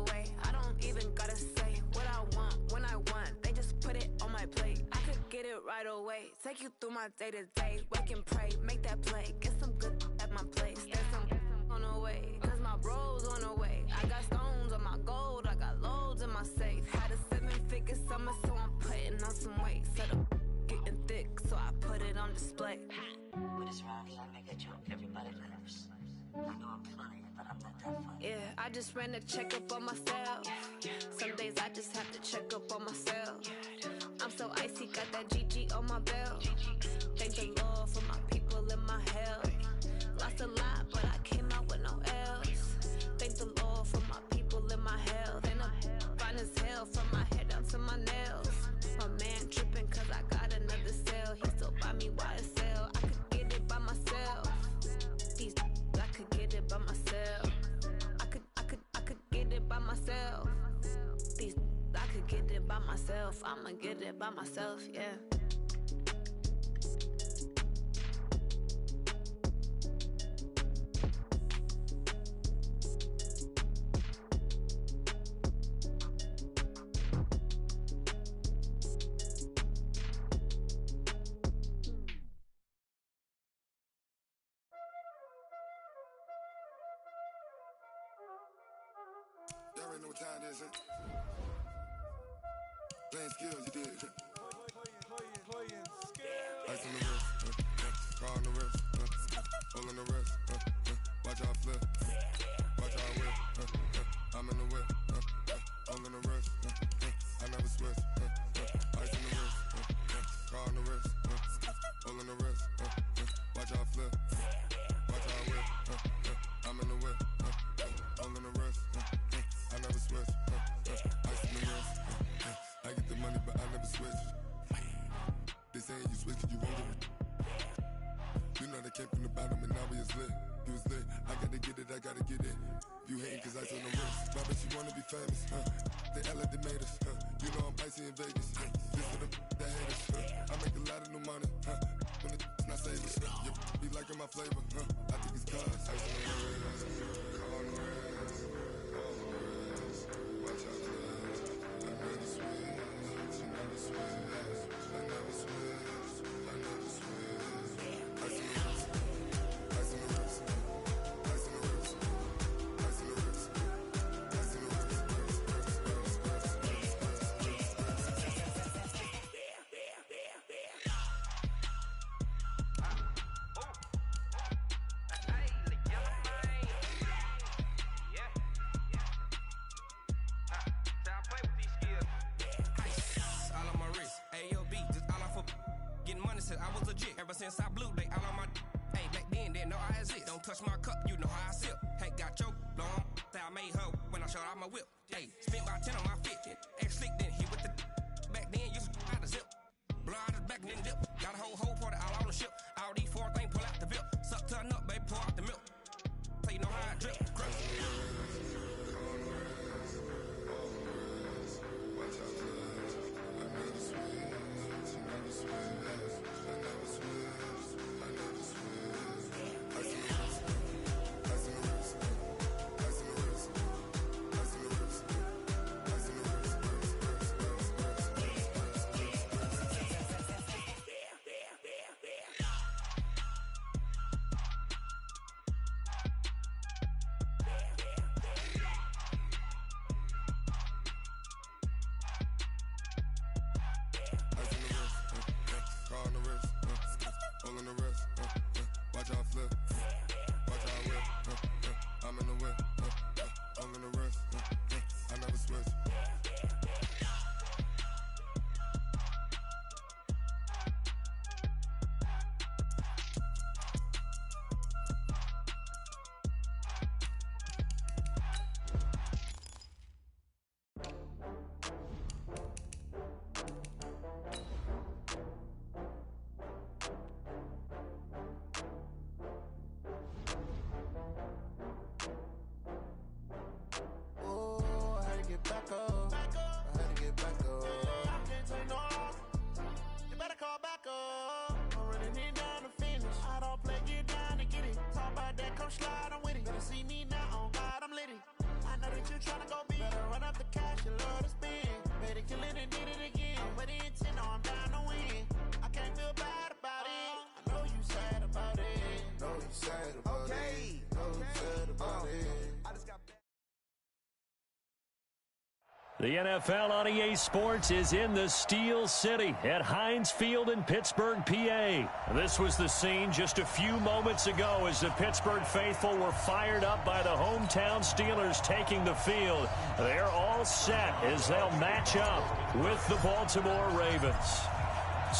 right away. Take you through my day-to-day. Wake and pray, make that play. Get some good at my place. There's some on the way, cause my bro's on the way. I got stones on my gold, I got loads in my safe. Had a 7-figure summer, so I'm putting on some weight. Said I'm getting thick, so I put it on display. With this round here, I make a joke everybody laughs. I know I'm funny, but I'm not that funny. Yeah, I just ran a checkup on myself. Some days I just have to check up on myself. I'm so icy, got that GG on my belt. Thank the Lord for my people in my health. Lost a lot, but I came out with no else. Thank the Lord for my people in my health. And I'm fine as hell from my head down to my nails. My man tripping cause I got another cell. He still buy me YSL. I could get it by myself. These I could get it by myself. I could get it by myself. These I could get it by myself. I'ma get it by myself, yeah. Y'all already know what time it is, huh? Playing skills, you did. Playing skills. Ice on the wrist, car on the wrist, hole in the wrist, watch out flip, watch out whip, I'm in the whip, hole in the wrist, I never switch, ice on the wrist, car on the wrist, hole in the wrist, watch out flip, watch out whip, I'm in the whip, hole in the wrist, I never switch, ice on the wrist, I get the money but I never switch. They saying you switch 'cause you won't get it. You know they came from the bottom and now we is lit. You was lit, I gotta get it, I gotta get it. You hating 'cause I on the wrist. My bitch, you wanna be famous, They Ella, they made us, You know I'm icy in Vegas, This for the that hate us, I make a lot of new money, When the not saving, You be liking my flavor, I think it's cause ice on the wrist, car on the wrist, all the wrist. Watch out, I never switch, you never switch. I never switch, I never switch. Ice on the wrist, ice on the wrist, ice on the wrist, ice on the wrist, ice on the wrist. I was legit ever since I blew they all on my hey back then didn't know I exist. Don't touch my cup, you know how I sip. Hey, got your long that I made her when I showed out my whip. Hey, spent about 10 on my fit. Ex slick then hit with the back then used to out the zip. Blow out his back and then dip. Got a whole party all on the ship. All these 4 things pull out the VIP. Suck to a nut, baby, pour out the milk. So you know how I drip. Crush. The NFL on EA Sports is in the Steel City at Heinz Field in Pittsburgh, PA. This was the scene just a few moments ago as the Pittsburgh faithful were fired up by the hometown Steelers taking the field. They're all set as they'll match up with the Baltimore Ravens.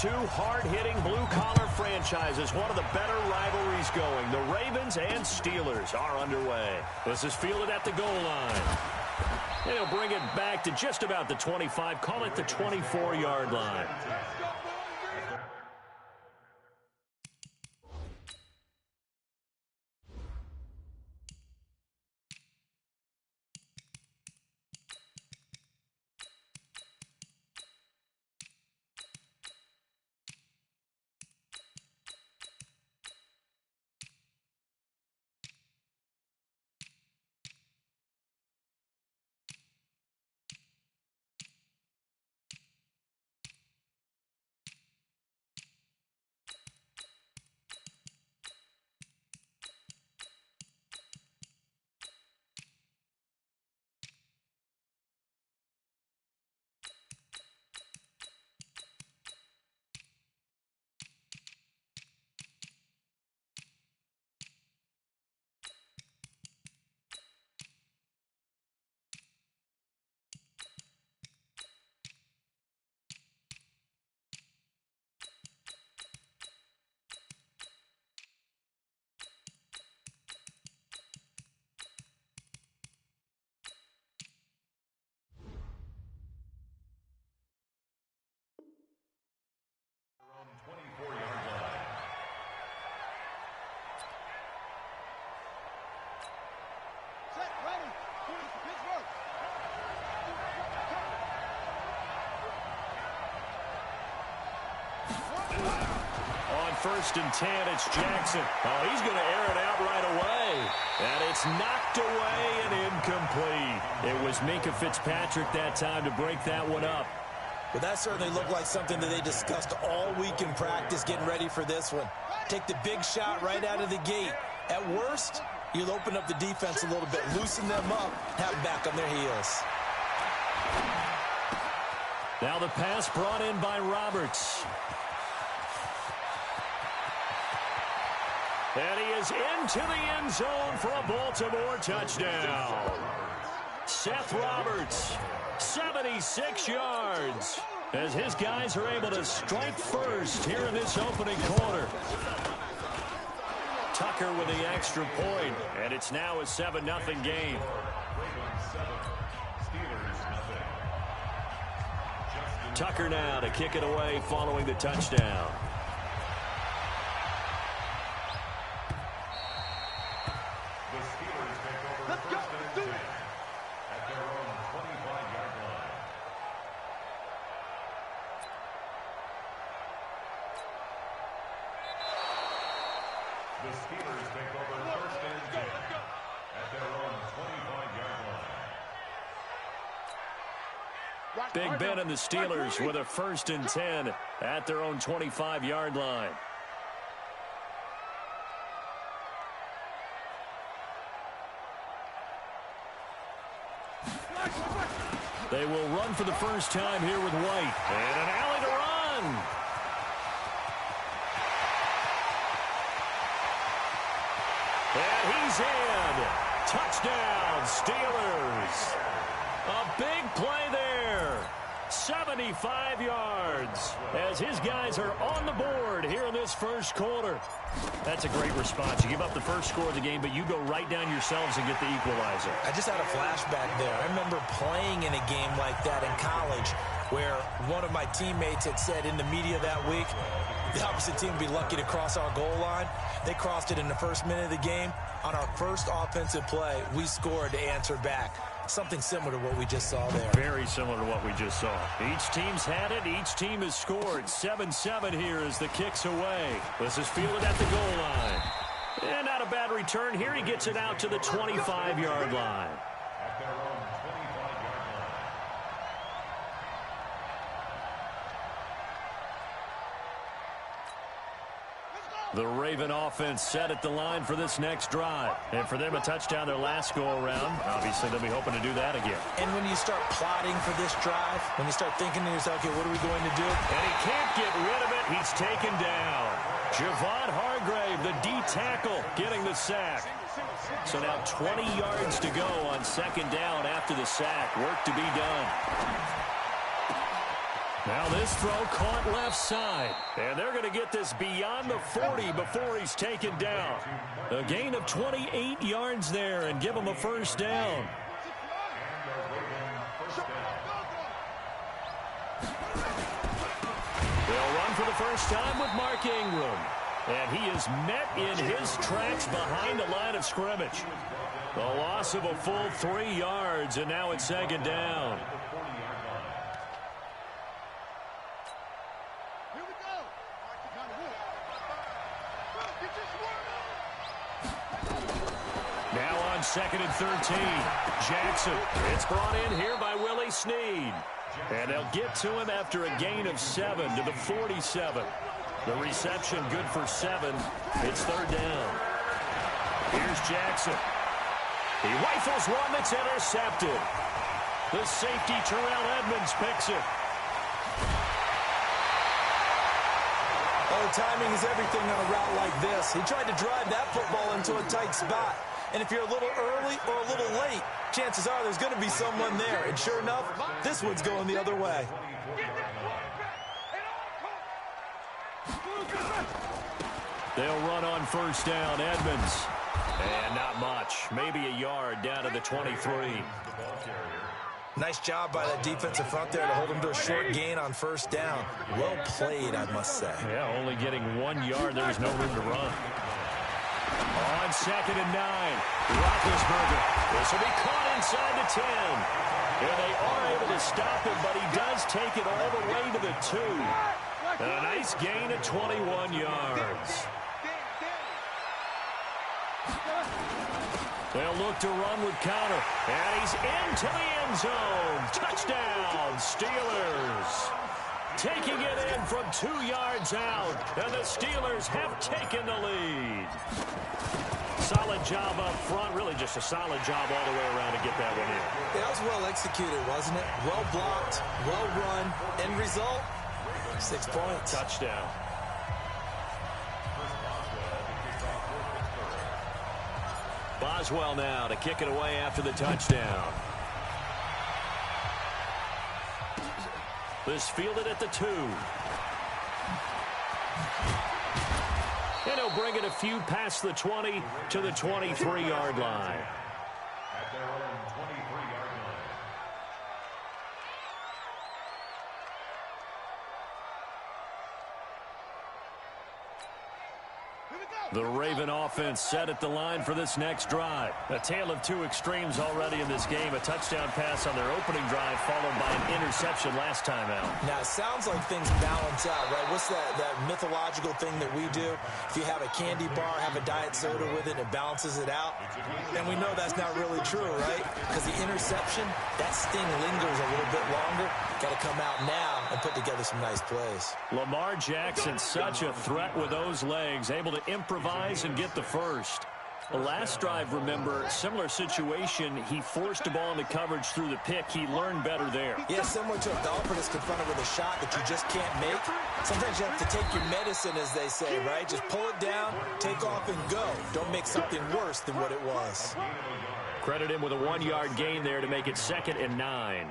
Two hard-hitting blue-collar franchises, one of the better rivalries going. The Ravens and Steelers are underway. This is fielded at the goal line. And he'll bring it back to just about the 25, call it the 24-yard line. First and 10, it's Jackson. Oh, he's going to air it out right away. And it's knocked away and incomplete. It was Minkah Fitzpatrick that time to break that one up. Well, that certainly looked like something that they discussed all week in practice getting ready for this one. Take the big shot right out of the gate. At worst, you'll open up the defense a little bit, loosen them up, have them back on their heels. Now the pass brought in by Roberts. And he is into the end zone for a Baltimore touchdown. Seth Roberts, 76 yards, as his guys are able to strike first here in this opening quarter. Tucker with the extra point, and it's now a 7-0 game. Tucker now to kick it away following the touchdown. Big Ben and the Steelers with a 1st and 10 at their own 25-yard line. They will run for the first time here with White. And an alley to run. And he's in. Touchdown, Steelers. A big play there. 75 yards as his guys are on the board here in this first quarter. That's a great response. You give up the first score of the game, but you go right down yourselves and get the equalizer. I just had a flashback there. I remember playing in a game like that in college where one of my teammates had said in the media that week, the opposite team would be lucky to cross our goal line. They crossed it in the first minute of the game. On our first offensive play, we scored to answer back. Something similar to what we just saw there. Very similar to what we just saw. Each team's had it. Each team has scored. 7-7 here as the kick's away. This is fielded at the goal line. And not a bad return here. He gets it out to the 25-yard line. The Raven offense set at the line for this next drive. And for them, a touchdown their last go-around. Obviously, they'll be hoping to do that again. And when you start plotting for this drive, when you start thinking to yourself, okay, what are we going to do? And he can't get rid of it. He's taken down. Javon Hargrave, the D tackle, getting the sack. So now 20 yards to go on second down after the sack. Work to be done. Now this throw caught left side. And they're going to get this beyond the 40 before he's taken down. A gain of 28 yards there and give him a first down. They'll run for the first time with Mark Ingram. And he is met in his tracks behind the line of scrimmage. The loss of a full 3 yards, and now it's second down. Now on second and 13. Jackson. It's brought in here by Willie Snead. And they'll get to him after a gain of 7 to the 47. The reception good for 7. It's third down. Here's Jackson. He rifles one that's intercepted. The safety, Terrell Edmonds, picks it. Oh, timing is everything on a route like this. He tried to drive that football into a tight spot. And if you're a little early or a little late, chances are there's going to be someone there. And sure enough, this one's going the other way. They'll run on first down, Edmonds. And not much. Maybe a yard down to the 23. Nice job by that defensive front there to hold him to a short gain on first down. Well played, I must say. Yeah, only getting 1 yard. There was no room to run. On second and 9, Roethlisberger. This will be caught inside the 10. And they are able to stop him, but he does take it all the way to the 2. And a nice gain of 21 yards. They'll look to run with Conner. And he's into the end zone. Touchdown, Steelers. Taking it in from 2 yards out. And the Steelers have taken the lead. Solid job up front. Really just a solid job all the way around to get that one in. That was well executed, wasn't it? Well blocked, well run. End result, 6 points. Touchdown. Boswell now to kick it away after the touchdown. This fielded at the 2. And he'll bring it a few past the 20 to the 23-yard line. At their own 23-yard line. The Raven offense set at the line for this next drive. A tale of two extremes already in this game. A touchdown pass on their opening drive followed by an interception last time out. Now, it sounds like things balance out, right? What's that mythological thing that we do? If you have a candy bar, have a diet soda with it, it balances it out. And we know that's not really true, right? Because the interception, that sting lingers a little bit longer. Got to come out now and put together some nice plays. Lamar Jackson, such a threat with those legs, able to improvise and get the first. The last drive, remember, similar situation. He forced the ball into coverage through the pick. He learned better there. Yeah, similar to a golfer that's confronted with a shot that you just can't make. Sometimes you have to take your medicine, as they say, right? Just pull it down, take off, and go. Don't make something worse than what it was. Credit him with a 1-yard gain there to make it 2nd and 9.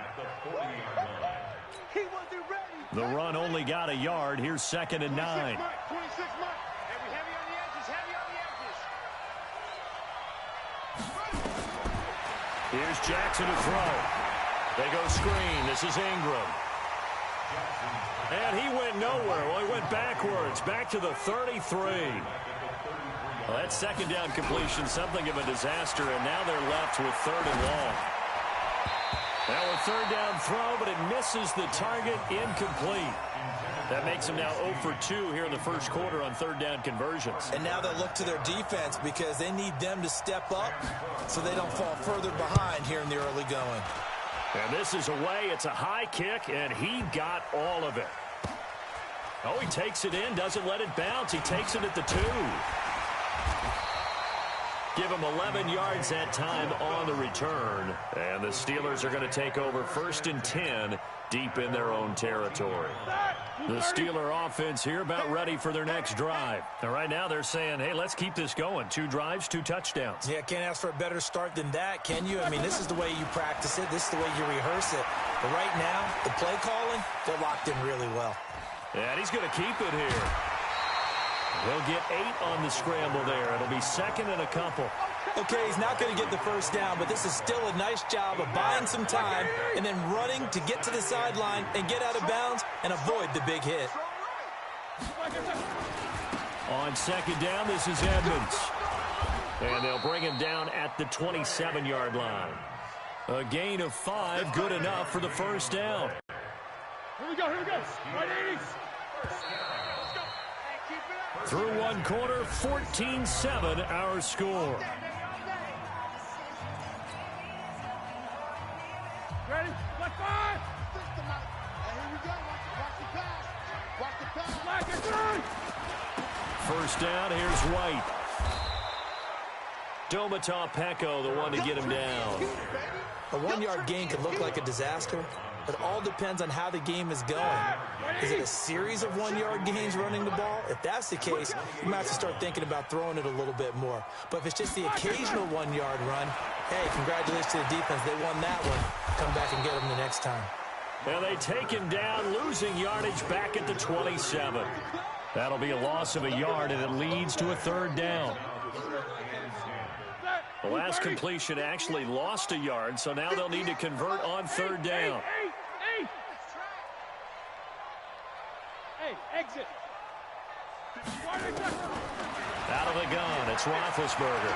The run only got a yard. Here's 2nd and 9. Here's Jackson to throw. They go screen. This is Ingram. And he went nowhere. Well, he went backwards. Back to the 33. Well, that second down completion, something of a disaster, and now they're left with 3rd and long. Now a 3rd down throw, but it misses the target, incomplete. That makes them now 0 for 2 here in the first quarter on 3rd down conversions. And now they'll look to their defense because they need them to step up so they don't fall further behind here in the early going. And this is away. It's a high kick, and he got all of it. Oh, he takes it in, doesn't let it bounce. He takes it at the 2. Give him 11 yards that time on the return. And the Steelers are going to take over 1st and 10 deep in their own territory. The Steeler offense here about ready for their next drive. And right now they're saying, hey, let's keep this going. 2 drives, 2 touchdowns. Yeah, can't ask for a better start than that, can you? I mean, this is the way you practice it. This is the way you rehearse it. But right now, the play calling, they're locked in really well. And he's going to keep it here. He'll get 8 on the scramble there. It'll be 2nd and a couple. Okay, he's not going to get the first down, but this is still a nice job of buying some time and then running to get to the sideline and get out of bounds and avoid the big hit. On 2nd down, this is Edmonds. And they'll bring him down at the 27-yard line. A gain of 5, good enough for the first down. Here we go, here we go. Right 80s. Through one quarter, 14-7 our score. Ready? Left 5. Here we go. Watch the pass. Watch the pass. Black and 3. First down, here's White. Domata Peko, the one to get him down. A 1-yard gain could look like a disaster. It all depends on how the game is going. Is it a series of 1-yard gains running the ball? If that's the case, you might have to start thinking about throwing it a little bit more. But if it's just the occasional 1-yard run, hey, congratulations to the defense. They won that one. Come back and get them the next time. And they take him down, losing yardage back at the 27. That'll be a loss of a yard, and it leads to a 3rd down. The last completion actually lost a yard, so now they'll need to convert on 3rd down. Hey, exit. Out of the gun, it's Roethlisberger.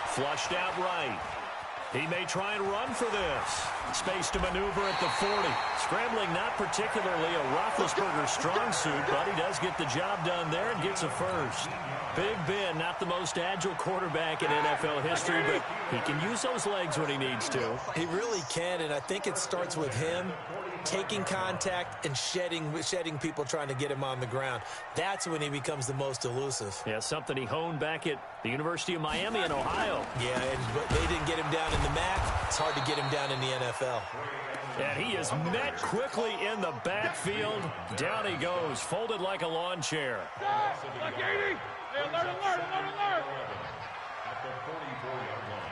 Flushed out right. He may try and run for this. Space to maneuver at the 40. Scrambling not particularly a Roethlisberger strong suit, but he does get the job done there and gets a first. Big Ben, not the most agile quarterback in NFL history, but he can use those legs when he needs to. He really can, and I think it starts with him taking contact and shedding people trying to get him on the ground. That's when he becomes the most elusive. Yeah, something he honed back at the University of Miami in Ohio. Yeah, but they didn't get him down in the MAC. It's hard to get him down in the NFL. And he is met quickly in the backfield. Down he goes, folded like a lawn chair. Like 80. Hey, alert, alert, alert, alert. At the 44-yard line.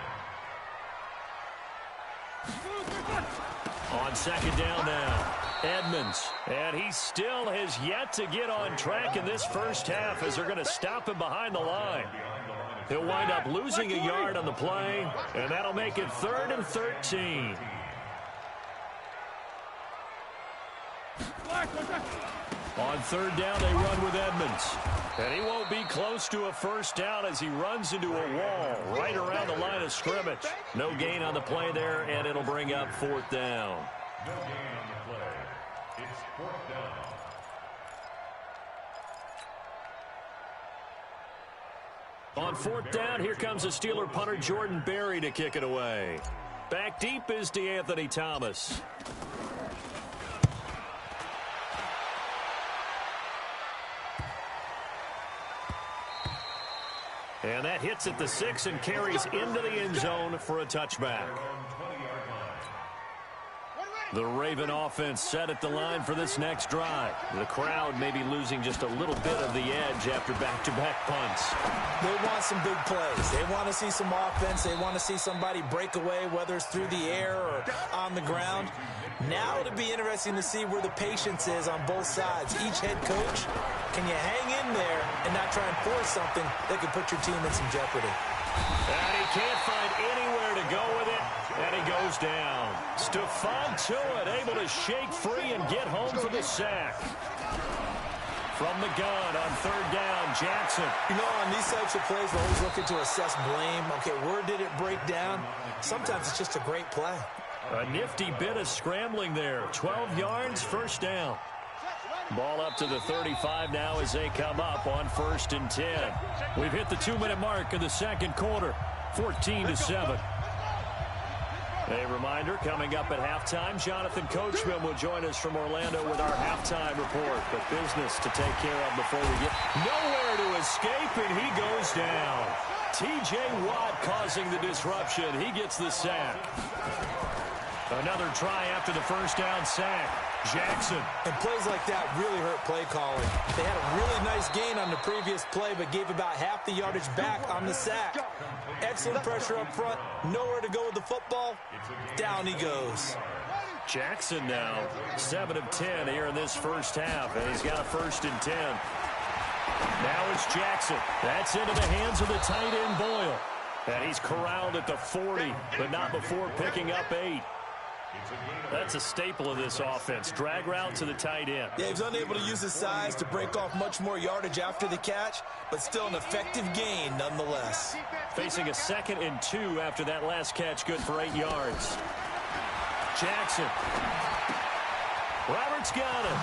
On 2nd down now, Edmonds. And he still has yet to get on track in this first half as they're going to stop him behind the line. He'll wind up losing a yard on the play, and that'll make it 3rd and 13. On 3rd down, they run with Edmonds. And he won't be close to a first down as he runs into a wall right around the line of scrimmage. No gain on the play there, and it'll bring up 4th down. No gain on the play. It's 4th down. On 4th down, here comes the Steeler punter Jordan Berry to kick it away. Back deep is DeAnthony Thomas. And that hits at the 6 and carries into the end zone for a touchback. The Raven offense set at the line for this next drive. The crowd may be losing just a little bit of the edge after back-to-back punts. They want some big plays. They want to see some offense. They want to see somebody break away, whether it's through the air or on the ground. Now it'll be interesting to see where the patience is on both sides. Each head coach, can you hang in there and not try and force something that could put your team in some jeopardy? And he can't find anywhere to go with it, and he goes down. Stephon Tuitt able to shake free and get home for the sack. From the gun on 3rd down, Jackson. You know, on these types of plays, we're always looking to assess blame. Okay, where did it break down? Sometimes it's just a great play. A nifty bit of scrambling there. 12 yards, first down. Ball up to the 35 now as they come up on 1st and 10. We've hit the 2-minute mark of the second quarter. 14-7. A reminder, coming up at halftime, Jonathan Coachman will join us from Orlando with our halftime report. But business to take care of before we get nowhere to escape, and he goes down. T.J. Watt causing the disruption. He gets the sack. Another try after the first down sack. Jackson. And plays like that really hurt play calling. They had a really nice gain on the previous play, but gave about half the yardage back on the sack. Excellent pressure up front. Nowhere to go with the football. Down he goes. Jackson now 7 of 10 here in this first half, and he's got a 1st and 10. Now it's Jackson. That's into the hands of the tight end Boyle. And he's corralled at the 40, but not before picking up 8. That's a staple of this offense. Drag route to the tight end. Yeah, he's unable to use his size to break off much more yardage after the catch, but still an effective gain nonetheless. Facing a 2nd and 2 after that last catch, good for 8 yards. Jackson. Roberts got him.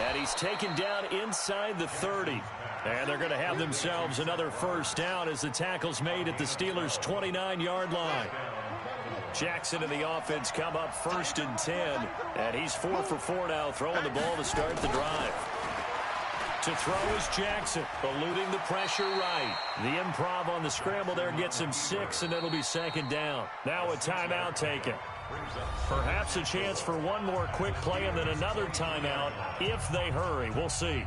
And he's taken down inside the 30. And they're going to have themselves another first down as the tackle's made at the Steelers' 29-yard line. Jackson and the offense come up 1st and 10. And he's 4 for 4 now, throwing the ball to start the drive. To throw is Jackson, eluding the pressure right. The improv on the scramble there gets him 6, and it'll be 2nd down. Now a timeout taken. Perhaps a chance for one more quick play and then another timeout if they hurry. We'll see.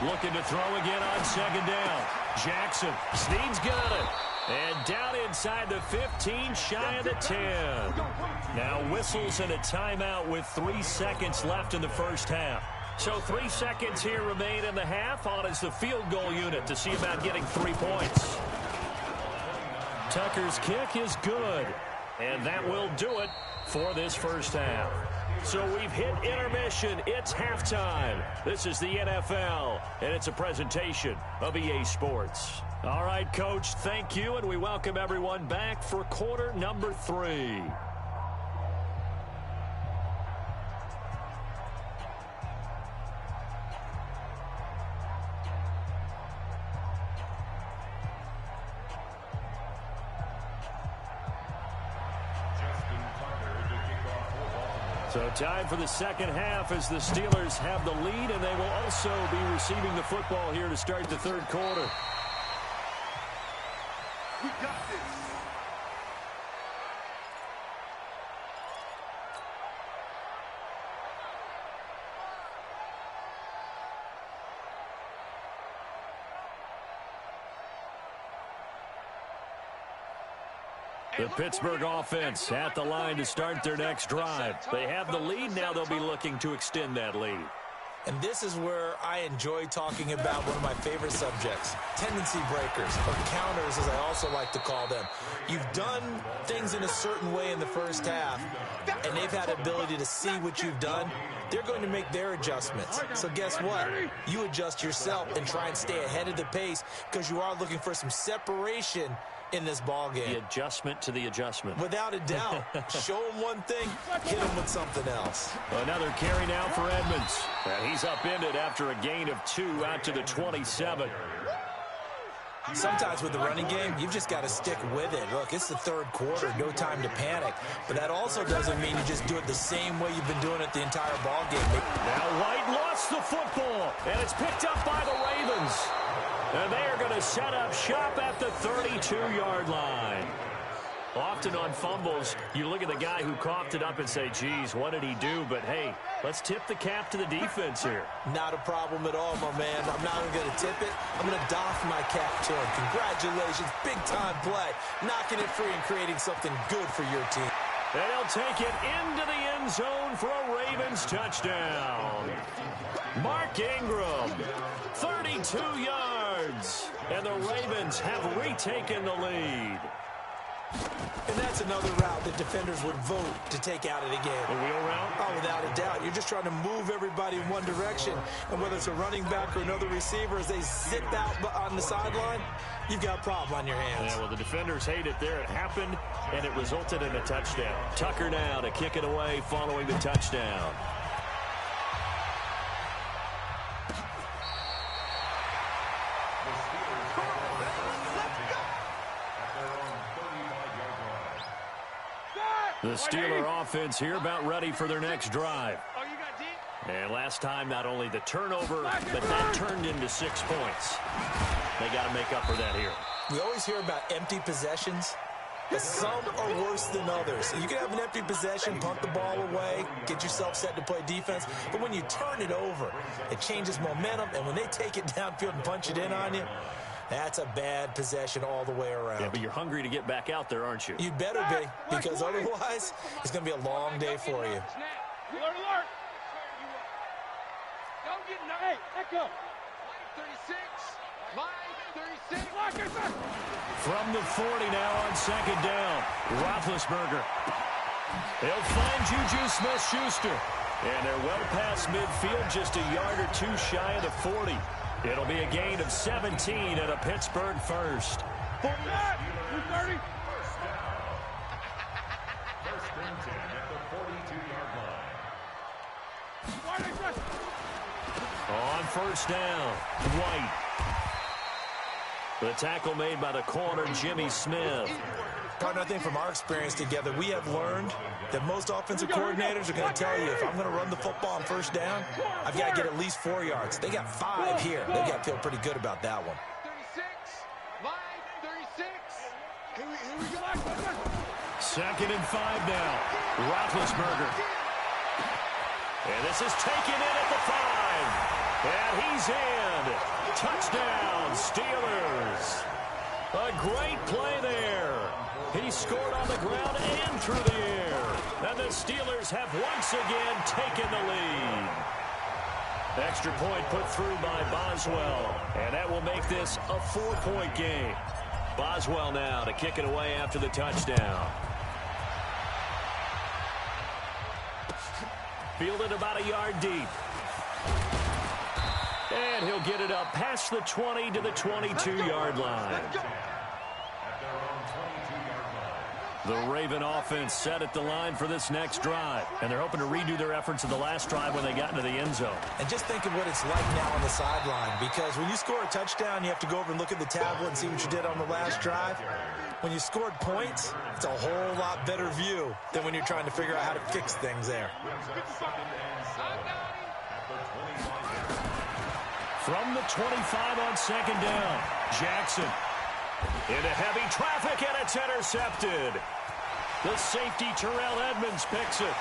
Looking to throw again on 2nd down. Jackson. Snead's got it. And down inside the 15, shy of the 10. Now whistles and a timeout with 3 seconds left in the first half. So 3 seconds here remain in the half. On is the field goal unit to see about getting 3 points. Tucker's kick is good. And that will do it for this first half. So we've hit intermission. It's halftime. This is the NFL, and it's a presentation of EA Sports. All right, Coach, thank you, and we welcome everyone back for quarter number 3. So time for the second half as the Steelers have the lead, and they will also be receiving the football here to start the third quarter. We got this. The Pittsburgh offense at the line to start their next drive. They have the lead. Now they'll be looking to extend that lead. And this is where I enjoy talking about one of my favorite subjects, tendency breakers, or counters as I also like to call them. You've done things in a certain way in the first half, and they've had the ability to see what you've done. They're going to make their adjustments. So guess what? You adjust yourself and try and stay ahead of the pace because you are looking for some separation in this ball game. The adjustment to the adjustment. Without a doubt. Show him one thing, hit him with something else. Another carry now for Edmonds. And he's upended after a gain of 2 out to the 27. Sometimes with the running game, you've just got to stick with it. Look, it's the third quarter, no time to panic. But that also doesn't mean you just do it the same way you've been doing it the entire ball game. Now White lost the football, and it's picked up by the Ravens. And they are going to set up shop at the 32-yard line. Often on fumbles, you look at the guy who coughed it up and say, geez, what did he do? But, hey, let's tip the cap to the defense here. Not a problem at all, my man. I'm not even going to tip it. I'm going to doff my cap to him. Congratulations, big-time play. Knocking it free and creating something good for your team. And he'll take it into the end zone for a Ravens touchdown. Mark Ingram, 32 yards. And the Ravens have retaken the lead. And that's another route that defenders would vote to take out of the game. A wheel route? Oh, without a doubt. You're just trying to move everybody in one direction. And whether it's a running back or another receiver, as they zip out on the sideline, you've got a problem on your hands. Yeah, well, the defenders hate it there. It happened, and it resulted in a touchdown. Tucker now to kick it away following the touchdown. The Steeler offense here about ready for their next drive. And last time, not only the turnover, but that turned into 6 points. They got to make up for that here. We always hear about empty possessions, but some are worse than others. You can have an empty possession, punt the ball away, get yourself set to play defense, but when you turn it over, it changes momentum, and when they take it downfield and punch it in on you, that's a bad possession all the way around. Yeah, but you're hungry to get back out there, aren't you? You better be, because otherwise, it's going to be a long day for you. Alert, alert. Don't get hey, let go. 36. Line 36. From the 40 now on second down. Roethlisberger. They'll find Juju Smith-Schuster. And they're well past midfield, just a yard or two shy of the 40. It'll be a gain of 17 and a Pittsburgh first. First and 10 at the 42-yard line. On first down, White. The tackle made by the corner, Jimmy Smith. Partner, I think from our experience together, we have learned that most offensive coordinators are going to tell you, if I'm going to run the football on first down, I've got to get at least 4 yards. They got 5 here. They've got to feel pretty good about that one. 36. Line 36. Here we go. Second and 5 now. Roethlisberger. And this is taken in at the 5. And he's in. Touchdown, Steelers. A great play there. He scored on the ground and through the air. And the Steelers have once again taken the lead. Extra point put through by Boswell. And that will make this a 4-point game. Boswell now to kick it away after the touchdown. Fielded about a yard deep. And he'll get it up past the 20 to the 22-yard line. The Raven offense set at the line for this next drive. And they're hoping to redo their efforts in the last drive when they got into the end zone. And just think of what it's like now on the sideline. Because when you score a touchdown, you have to go over and look at the tablet and see what you did on the last drive. When you scored points, it's a whole lot better view than when you're trying to figure out how to fix things there. From the 25 on second down, Jackson. Into heavy traffic, and it's intercepted. The safety, Terrell Edmonds, picks it.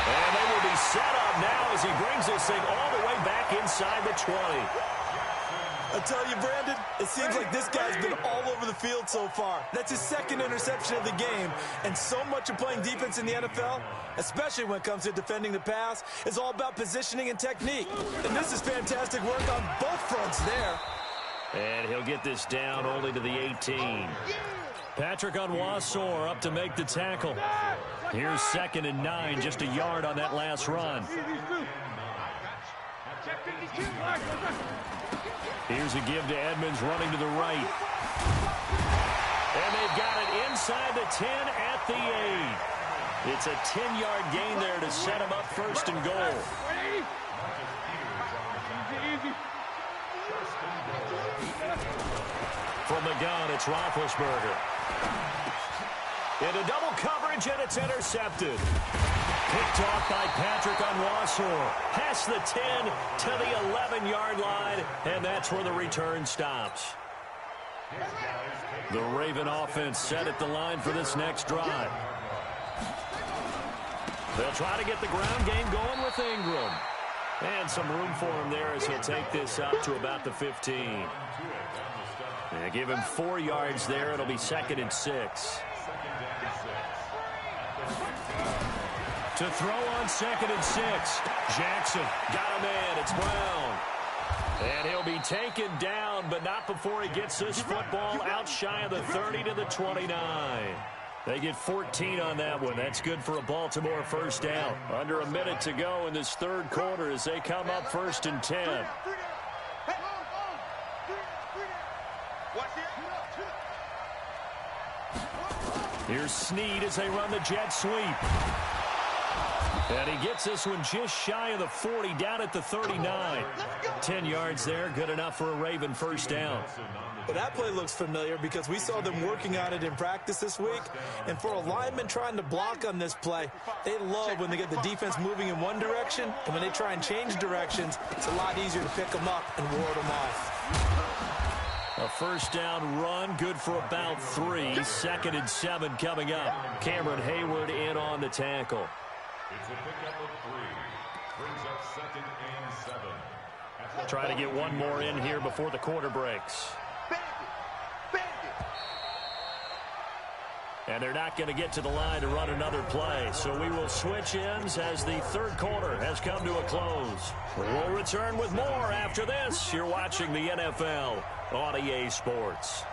And they will be set up now as he brings this thing all the way back inside the 20. I tell you, Brandon, it seems like this guy's been all over the field so far. That's his second interception of the game. And so much of playing defense in the NFL, especially when it comes to defending the pass, is all about positioning and technique. And this is fantastic work on both fronts there. And he'll get this down only to the 18. Patrick Onwuasor up to make the tackle. Here's second and 9, just a yard on that last run. Here's a give to Edmonds running to the right. And they've got it inside the 10 at the 8. It's a 10-yard gain there to set him up first and goal. From the gun, it's Roethlisberger. Into double coverage, and it's intercepted. Picked off by Patrick Onwuasor. Past the 10 to the 11-yard line, and that's where the return stops. The Raven offense set at the line for this next drive. They'll try to get the ground game going with Ingram. And some room for him there as he'll take this out to about the 15. And give him 4 yards there. It'll be second and 6. To throw on second and 6. Jackson got a man. It's Brown. And he'll be taken down, but not before he gets this football out shy of the 30 to the 29. They get 14 on that one. That's good for a Baltimore first down. Under a minute to go in this third quarter as they come up 1st and 10. Here's Snead as they run the jet sweep. And he gets this one just shy of the 40, down at the 39. 10 yards there, good enough for a Raven first down. Well, that play looks familiar because we saw them working on it in practice this week. And for a lineman trying to block on this play, they love when they get the defense moving in one direction. And when they try and change directions, it's a lot easier to pick them up and ward them off. A first down run, good for about 3. 2nd and 7 coming up. Cameron Hayward in on the tackle. It's a pickup of 3. Brings up 2nd and 7. Try to get one more in here before the quarter breaks. And they're not going to get to the line to run another play. So we will switch ends as the third quarter has come to a close. We'll return with more after this. You're watching the NFL on EA Sports.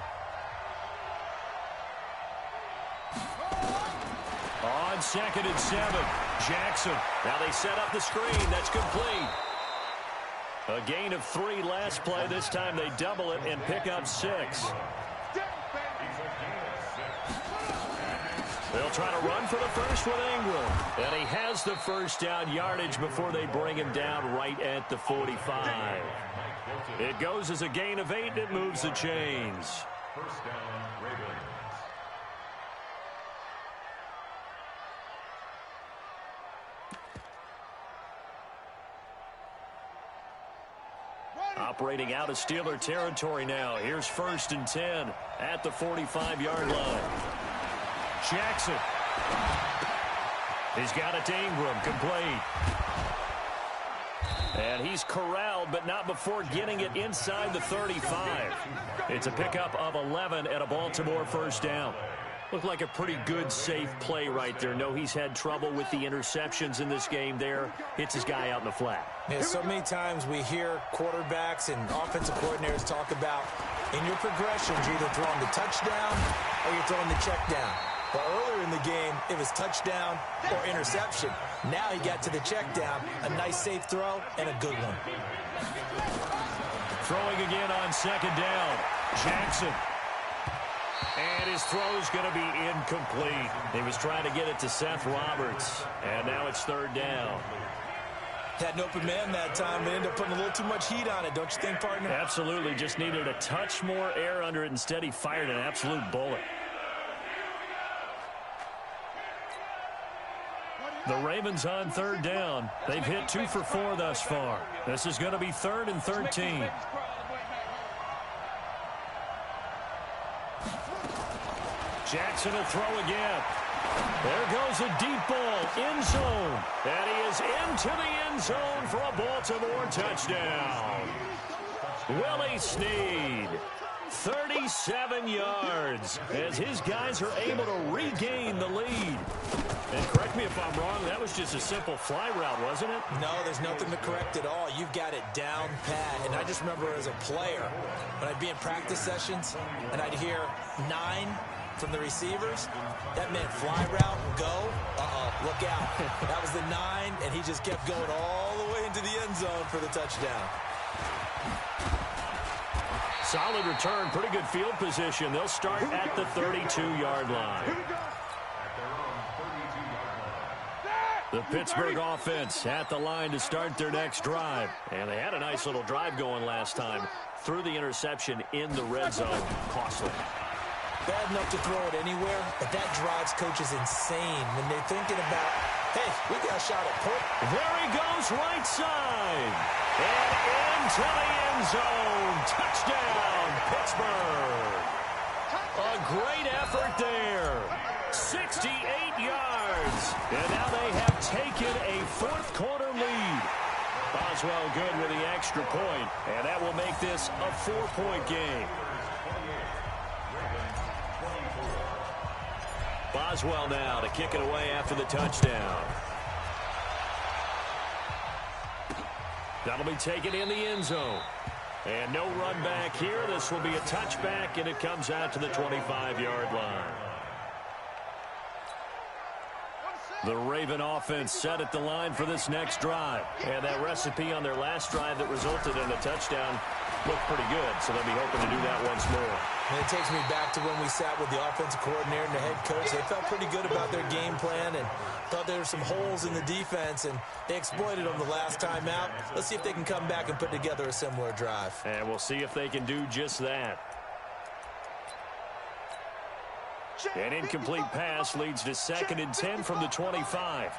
On 2nd and 7, Jackson. Now they set up the screen. That's complete. A gain of 3 last play. This time they double it and pick up 6. They'll try to run for the first with Ingram. And he has the first down yardage before they bring him down right at the 45. It goes as a gain of 8, and it moves the chains. First down, Ravens. Operating out of Steeler territory now. Here's 1st and 10 at the 45-yard line. Jackson. He's got it to Ingram, complete. And he's corralled, but not before getting it inside the 35. It's a pickup of 11 and a Baltimore first down. Looked like a pretty good, safe play right there. No, he's had trouble with the interceptions in this game there. Hits his guy out in the flat. Yeah, so many times we hear quarterbacks and offensive coordinators talk about in your progressions, you're either throwing the touchdown or you're throwing the check down. But earlier in the game, it was touchdown or interception. Now he got to the check down, a nice safe throw, and a good one. Throwing again on 2nd down. Jackson. And his throw's going to be incomplete. He was trying to get it to Seth Roberts. And now it's 3rd down. Had an open man that time, but ended up putting a little too much heat on it, don't you think, partner? Absolutely. Just needed a touch more air under it. Instead, he fired an absolute bullet. The Ravens on 3rd down. They've hit 2 for 4 thus far. This is going to be 3rd and 13. Jackson will throw again. There goes a deep ball, end zone. And he is into the end zone for a Baltimore touchdown. Willie Snead, 37 yards, as his guys are able to regain the lead. And correct me if I'm wrong, that was just a simple fly route, wasn't it? No, there's nothing to correct at all. You've got it down pat. And I just remember as a player, when I'd be in practice sessions, and I'd hear 9 from the receivers, that meant fly route, go, look out. That was the 9, and he just kept going all the way into the end zone for the touchdown. Solid return, pretty good field position. They'll start at the 32-yard line. The Pittsburgh offense at the line to start their next drive. And they had a nice little drive going last time. Threw the interception in the red zone. Costly. Bad enough to throw it anywhere, but that drives coaches insane when they're thinking about, hey, we got a shot at point. There he goes, right side. And into the end zone. Touchdown, Pittsburgh. A great effort there. 68 yards. And now they have taken a 4th quarter lead. Boswell good with the extra point, and that will make this a 4-point game. Boswell now to kick it away after the touchdown. That'll be taken in the end zone. And no run back here. This will be a touchback, and it comes out to the 25-yard line. The Raven offense set at the line for this next drive. And that recipe on their last drive that resulted in a touchdown looked pretty good, so they'll be hoping to do that once more. And it takes me back to when we sat with the offensive coordinator and the head coach. They felt pretty good about their game plan and thought there were some holes in the defense, and they exploited them the last time out. Let's see if they can come back and put together a similar drive. And we'll see if they can do just that. An incomplete pass leads to 2nd and 10 from the 25.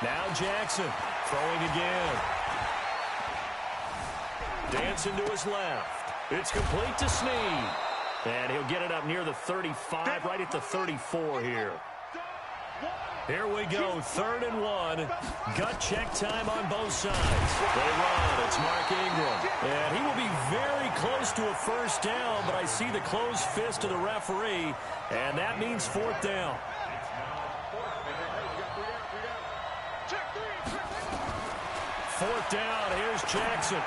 Now Jackson throwing again. Dancing to his left. It's complete to Snead. And he'll get it up near the 35, right at the 34 here. Here we go, 3rd and 1. Gut check time on both sides. They run. It's Mark Ingram. And he will be very close to a first down, but I see the closed fist of the referee, and that means 4th down. Fourth down. Here's Jackson.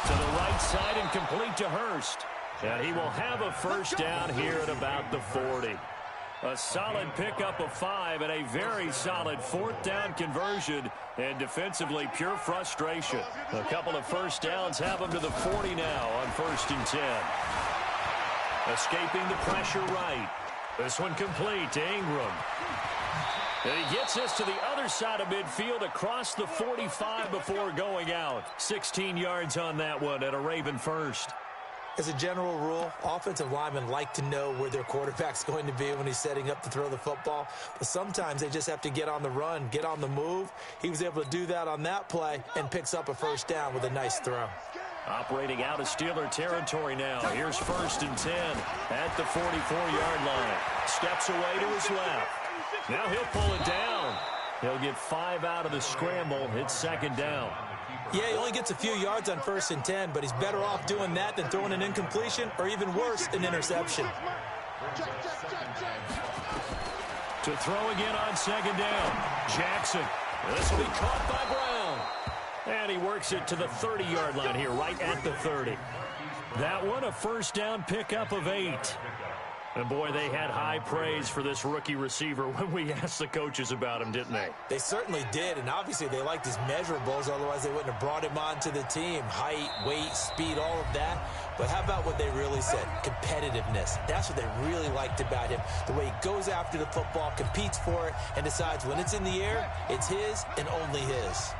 To the right side and complete to Hurst. And he will have a first down here at about the 40. A solid pickup of 5 and a very solid 4th down conversion. And defensively, pure frustration. A couple of first downs have him to the 40 now on 1st and 10. Escaping the pressure right. This one complete to Ingram. And he gets us to the other side of midfield across the 45 before going out. 16 yards on that one and a Raven first. As a general rule, offensive linemen like to know where their quarterback's going to be when he's setting up to throw the football. But sometimes they just have to get on the run, get on the move. He was able to do that on that play and picks up a first down with a nice throw. Operating out of Steeler territory now. Here's 1st and 10 at the 44-yard line. Steps away to his left. Now he'll pull it down. He'll get 5 out of the scramble. It's 2nd down. Yeah, he only gets a few yards on 1st and 10, but he's better off doing that than throwing an incompletion or even worse, an interception. To throw again on 2nd down. Jackson. This will be caught by Brown. And he works it to the 30-yard line here, right at the 30. That one, a first down pickup of 8. And, boy, they had high praise for this rookie receiver when we asked the coaches about him, didn't they? They certainly did, and obviously they liked his measurables. Otherwise, they wouldn't have brought him onto the team. Height, weight, speed, all of that. But how about what they really said? Competitiveness. That's what they really liked about him. The way he goes after the football, competes for it, and decides when it's in the air, it's his and only his.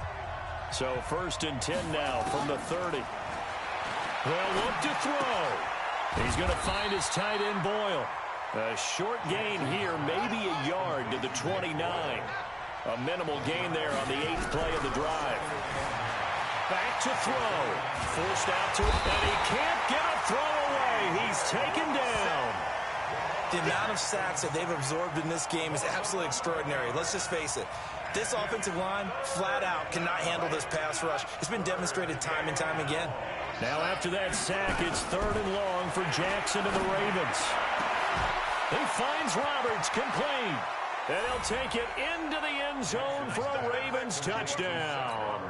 So 1st and 10 now from the 30. They'll look to throw. He's going to find his tight end, Boyle. A short gain here, maybe a yard to the 29. A minimal gain there on the 8th play of the drive. Back to throw. Forced out to it, and he can't get a throw away. He's taken down. The amount of sacks that they've absorbed in this game is absolutely extraordinary. Let's just face it. This offensive line, flat out, cannot handle this pass rush. It's been demonstrated time and time again. Now after that sack, it's 3rd and long for Jackson and the Ravens. He finds Roberts complete. And he'll take it into the end zone for a Ravens touchdown.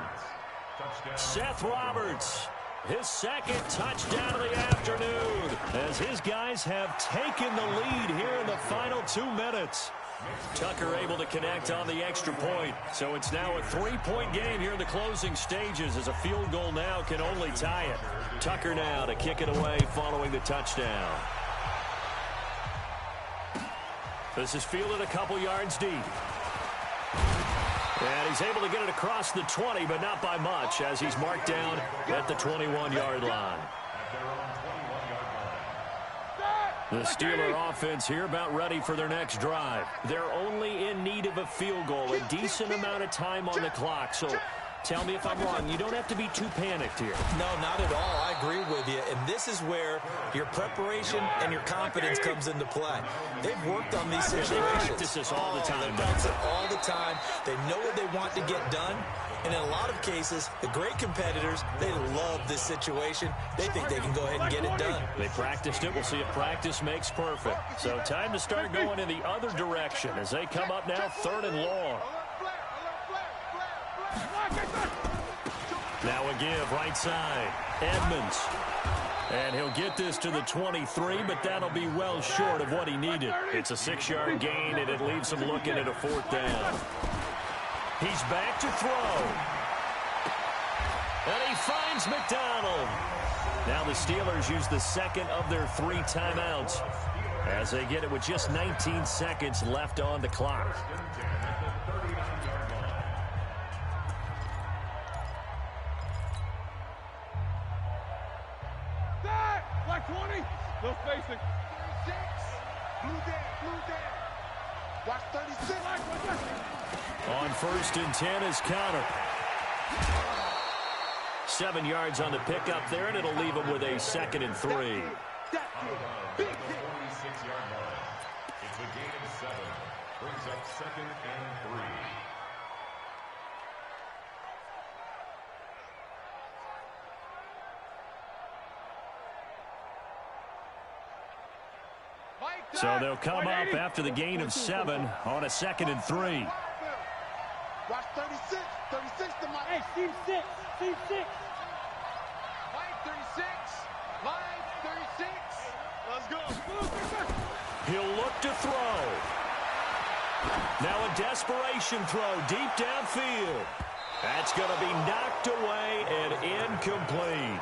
Seth Roberts, his 2nd touchdown of the afternoon, as his guys have taken the lead here in the final 2 minutes. Tucker able to connect on the extra point. So it's now a 3-point game here in the closing stages, as a field goal now can only tie it. Tucker now to kick it away following the touchdown. This is fielded a couple yards deep. And he's able to get it across the 20, but not by much, as he's marked down at the 21-yard line. The Steeler offense here about ready for their next drive. They're only in need of a field goal, a decent amount of time on the clock. So tell me if I'm wrong. You don't have to be too panicked here. No, not at all. I agree with you. And this is where your preparation and your confidence comes into play. They've worked on these situations. They practice this all the time. They practice it all the time. They know what they want to get done. And in a lot of cases, the great competitors, they love this situation. They think they can go ahead and get it done. They practiced it. We'll see if practice makes perfect. So time to start going in the other direction as they come up now 3rd and long. give right side. Edmonds. And he'll get this to the 23, but that'll be well short of what he needed. It's a 6-yard gain, and it leaves him looking at a 4th down. He's back to throw. And he finds McDonald. Now the Steelers use the second of their 3 timeouts as they get it with just 19 seconds left on the clock. Black 20. No spacing. 36. Blue down. Watch 36. On 1st and 10 is Connor. 7 yards on the pickup there, and it'll leave him with a 2nd and 3. Big 26-yard line. It's a gain of 7. Brings up 2nd and 3. So they'll come up after the gain of 7 on a 2nd and 3. Watch 36. 36 to Mike. Hey, Steve 6. Steve 6. Mike 36. Mike 36. Let's go. He'll look to throw. Now a desperation throw deep downfield. That's going to be knocked away and incomplete.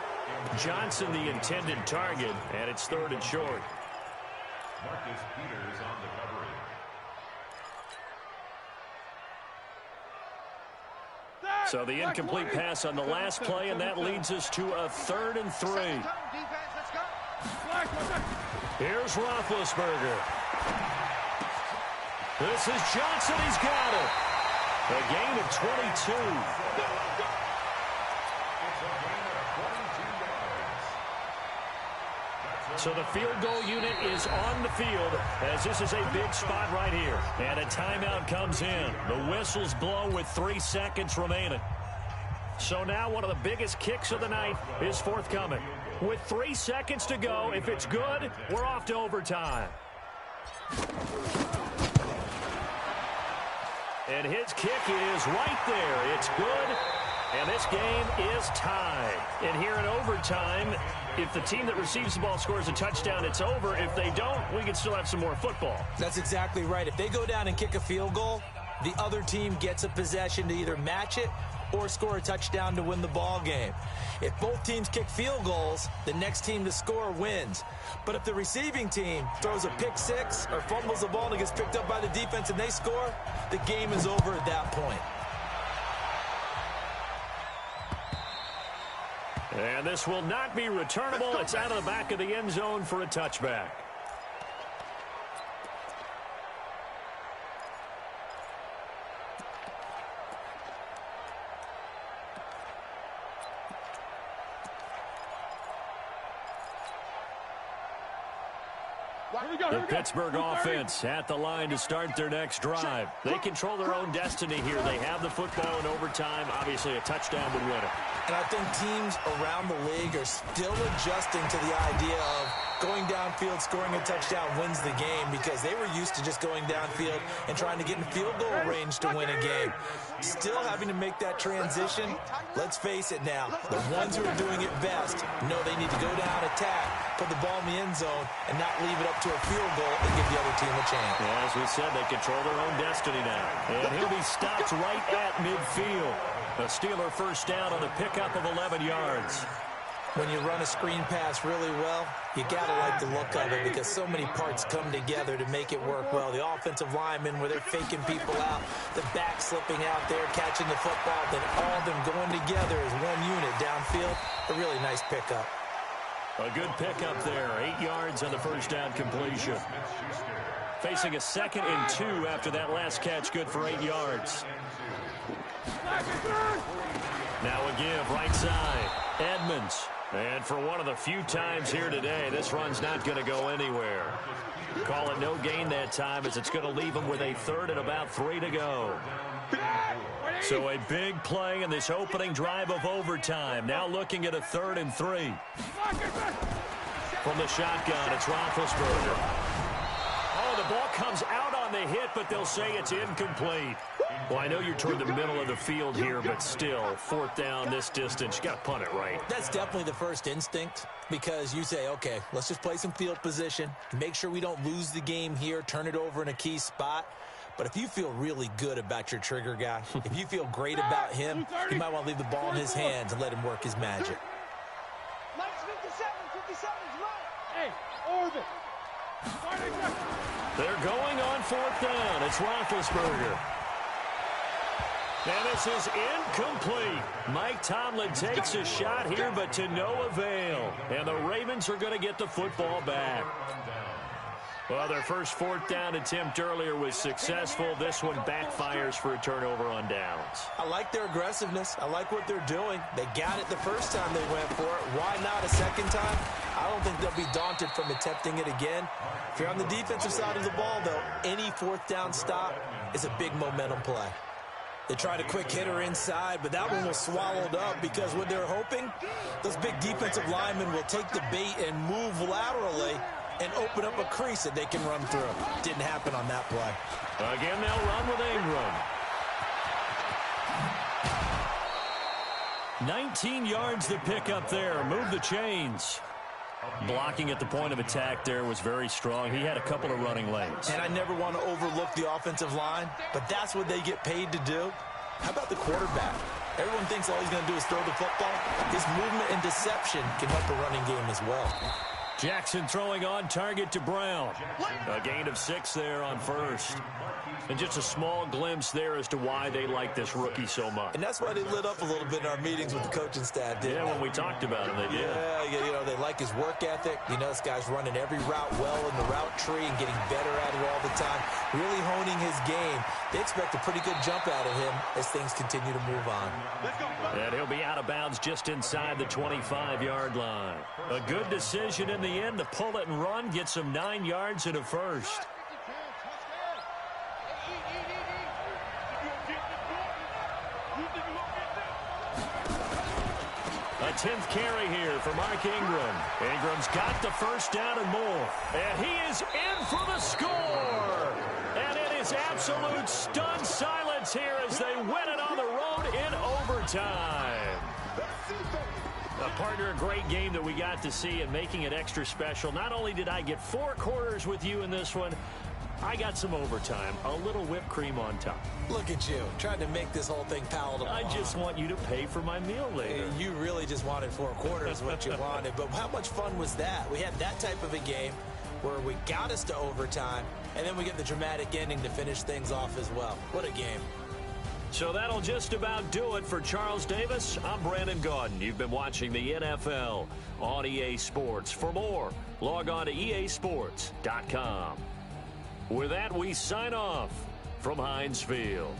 Johnson the intended target, and it's 3rd and short. Marcus Peters on the coverage. So the incomplete pass on the last play, and that leads us to a 3rd and 3. Here's Roethlisberger. This is Johnson. He's got it. A gain of 22. So the field goal unit is on the field as this is a big spot right here. And a timeout comes in. The whistles blow with 3 seconds remaining. So now one of the biggest kicks of the night is forthcoming. With 3 seconds to go, if it's good, we're off to overtime. And his kick is right there. It's good. And this game is tied. And here in overtime, if the team that receives the ball scores a touchdown, it's over. If they don't, we can still have some more football. That's exactly right. If they go down and kick a field goal, the other team gets a possession to either match it or score a touchdown to win the ball game. If both teams kick field goals, the next team to score wins. But if the receiving team throws a pick 6 or fumbles the ball and it gets picked up by the defense and they score, the game is over at that point. And this will not be returnable. It's out of the back of the end zone for a touchback. The Pittsburgh offense at the line to start their next drive. They control their own destiny here. They have the football in overtime. Obviously, a touchdown would win it. And I think teams around the league are still adjusting to the idea of going downfield, scoring a touchdown wins the game because they were used to just going downfield and trying to get in field goal range to win a game. Still having to make that transition. Let's face it now. The ones who are doing it best know they need to go down, attack, put the ball in the end zone, and not leave it up to a field goal and give the other team a chance. Yeah, as we said, they control their own destiny now. And he'll be stopped right at midfield. A Steeler first down on the pickup of 11 yards. When you run a screen pass really well, you got to like the look of it because so many parts come together to make it work well. The offensive linemen where they're faking people out, the back slipping out there, catching the football, then all of them going together as one unit downfield. A really nice pickup. A good pickup there. 8 yards on the first down completion. Facing a 2nd and 2 after that last catch, good for 8 yards. Now a give, right side. Edmonds. And for one of the few times here today, this run's not going to go anywhere. Call it no gain that time as it's going to leave him with a 3rd and about 3 to go. So a big play in this opening drive of overtime. Now looking at a 3rd and 3. From the shotgun, it's Roethlisberger. Oh, the ball comes out on the hit, but they'll say it's incomplete. Well, I know you're toward the middle of the field here, but still, 4th down this distance, you got to punt it right. That's definitely the first instinct, because you say, okay, let's just play some field position, make sure we don't lose the game here, turn it over in a key spot. But if you feel really good about your trigger guy, if you feel great about him, you might want to leave the ball in his hands and let him work his magic. Mike's 57. 57 is right. Hey, Orvin. They're going on 4th down. It's Roethlisberger. And this is incomplete. Mike Tomlin takes a shot here, but to no avail. And the Ravens are going to get the football back. Well, their first 4th down attempt earlier was successful. This one backfires for a turnover on downs. I like their aggressiveness. I like what they're doing. They got it the first time they went for it. Why not a second time? I don't think they'll be daunted from attempting it again. If you're on the defensive side of the ball, though, any 4th down stop is a big momentum play. They tried a quick hitter inside, but that one was swallowed up because what they're hoping, those big defensive linemen will take the bait and move laterally and open up a crease that they can run through. Didn't happen on that play. Again, they'll run with Ingram. 19 yards to pick up there. Move the chains. Blocking at the point of attack there was very strong. He had a couple of running lanes. And I never want to overlook the offensive line, but that's what they get paid to do. How about the quarterback? Everyone thinks all he's going to do is throw the football. His movement and deception can help the running game as well. Jackson throwing on target to Brown. A gain of 6 there on first. And just a small glimpse there as to why they like this rookie so much. And that's why they lit up a little bit in our meetings with the coaching staff, didn't they? When we talked about him, they did. Yeah, you know, they like his work ethic. You know, this guy's running every route well in the route tree and getting better at it all the time, really honing his game. They expect a pretty good jump out of him as things continue to move on. And he'll be out of bounds just inside the 25-yard line. A good decision in the end to pull it and run, get some 9 yards and a first. A 10th carry here for Mark Ingram. Ingram's got the first down and more. And he is in for the score. And it is absolute stunned silence here as they win it on the road in overtime. Partner, a great game that we got to see and making it extra special. Not only did I get 4 quarters with you in this one, I got some overtime, a little whipped cream on top. Look at you, trying to make this whole thing palatable. I just want you to pay for my meal later. You really just wanted 4 quarters, what you wanted. But how much fun was that? We had that type of a game where we got us to overtime, and then we get the dramatic ending to finish things off as well. What a game. So that'll just about do it for Charles Davis. I'm Brandon Gaudin. You've been watching the NFL on EA Sports. For more, log on to easports.com. With that, we sign off from Heinz Field.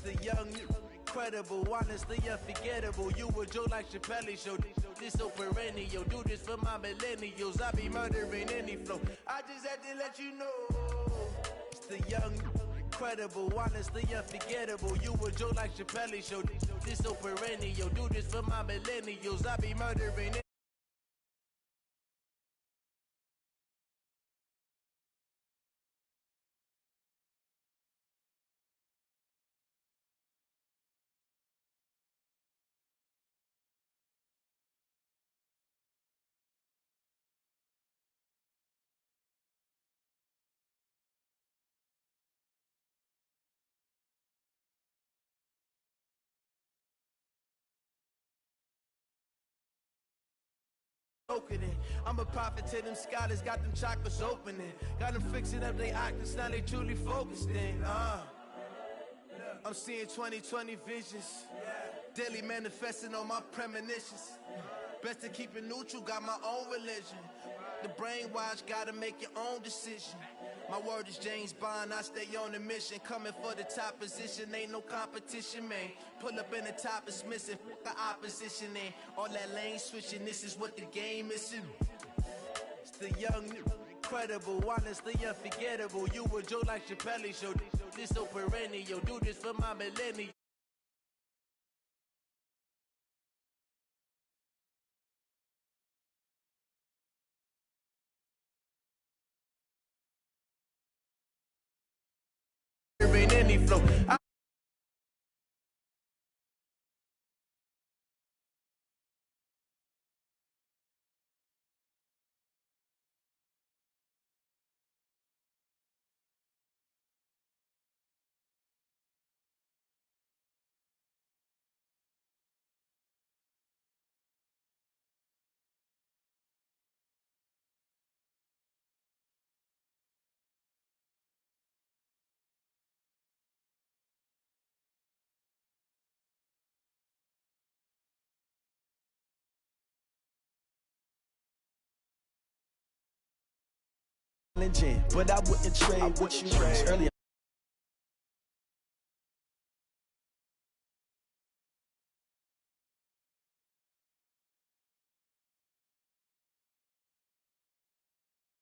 the young, incredible, honestly unforgettable. You a joke like Chappelle show. This so perennial. Do this for my millennials. I be murdering any flow. I just had to let you know. It's the young, incredible, honestly unforgettable. You a joke like Chappelle show. This so perennial. Do this for my millennials. I be murdering. I'm a prophet to them scholars, got them chakras opening. Got them fixing up they octaves, now they truly focused in. I'm seeing 2020 visions, daily manifesting on my premonitions. Best to keep it neutral, got my own religion. The brainwash, gotta make your own decision. My word is James Bond, I stay on a mission. Coming for the top position, ain't no competition, man. Pull up in the top, is missing, fuck the opposition, and all that lane switching, this is what the game is. It's the young, incredible, honestly unforgettable. You a joke like Chappelle show. This so perennial, do this for my millennial. In any flow. But I wouldn't trade what you early.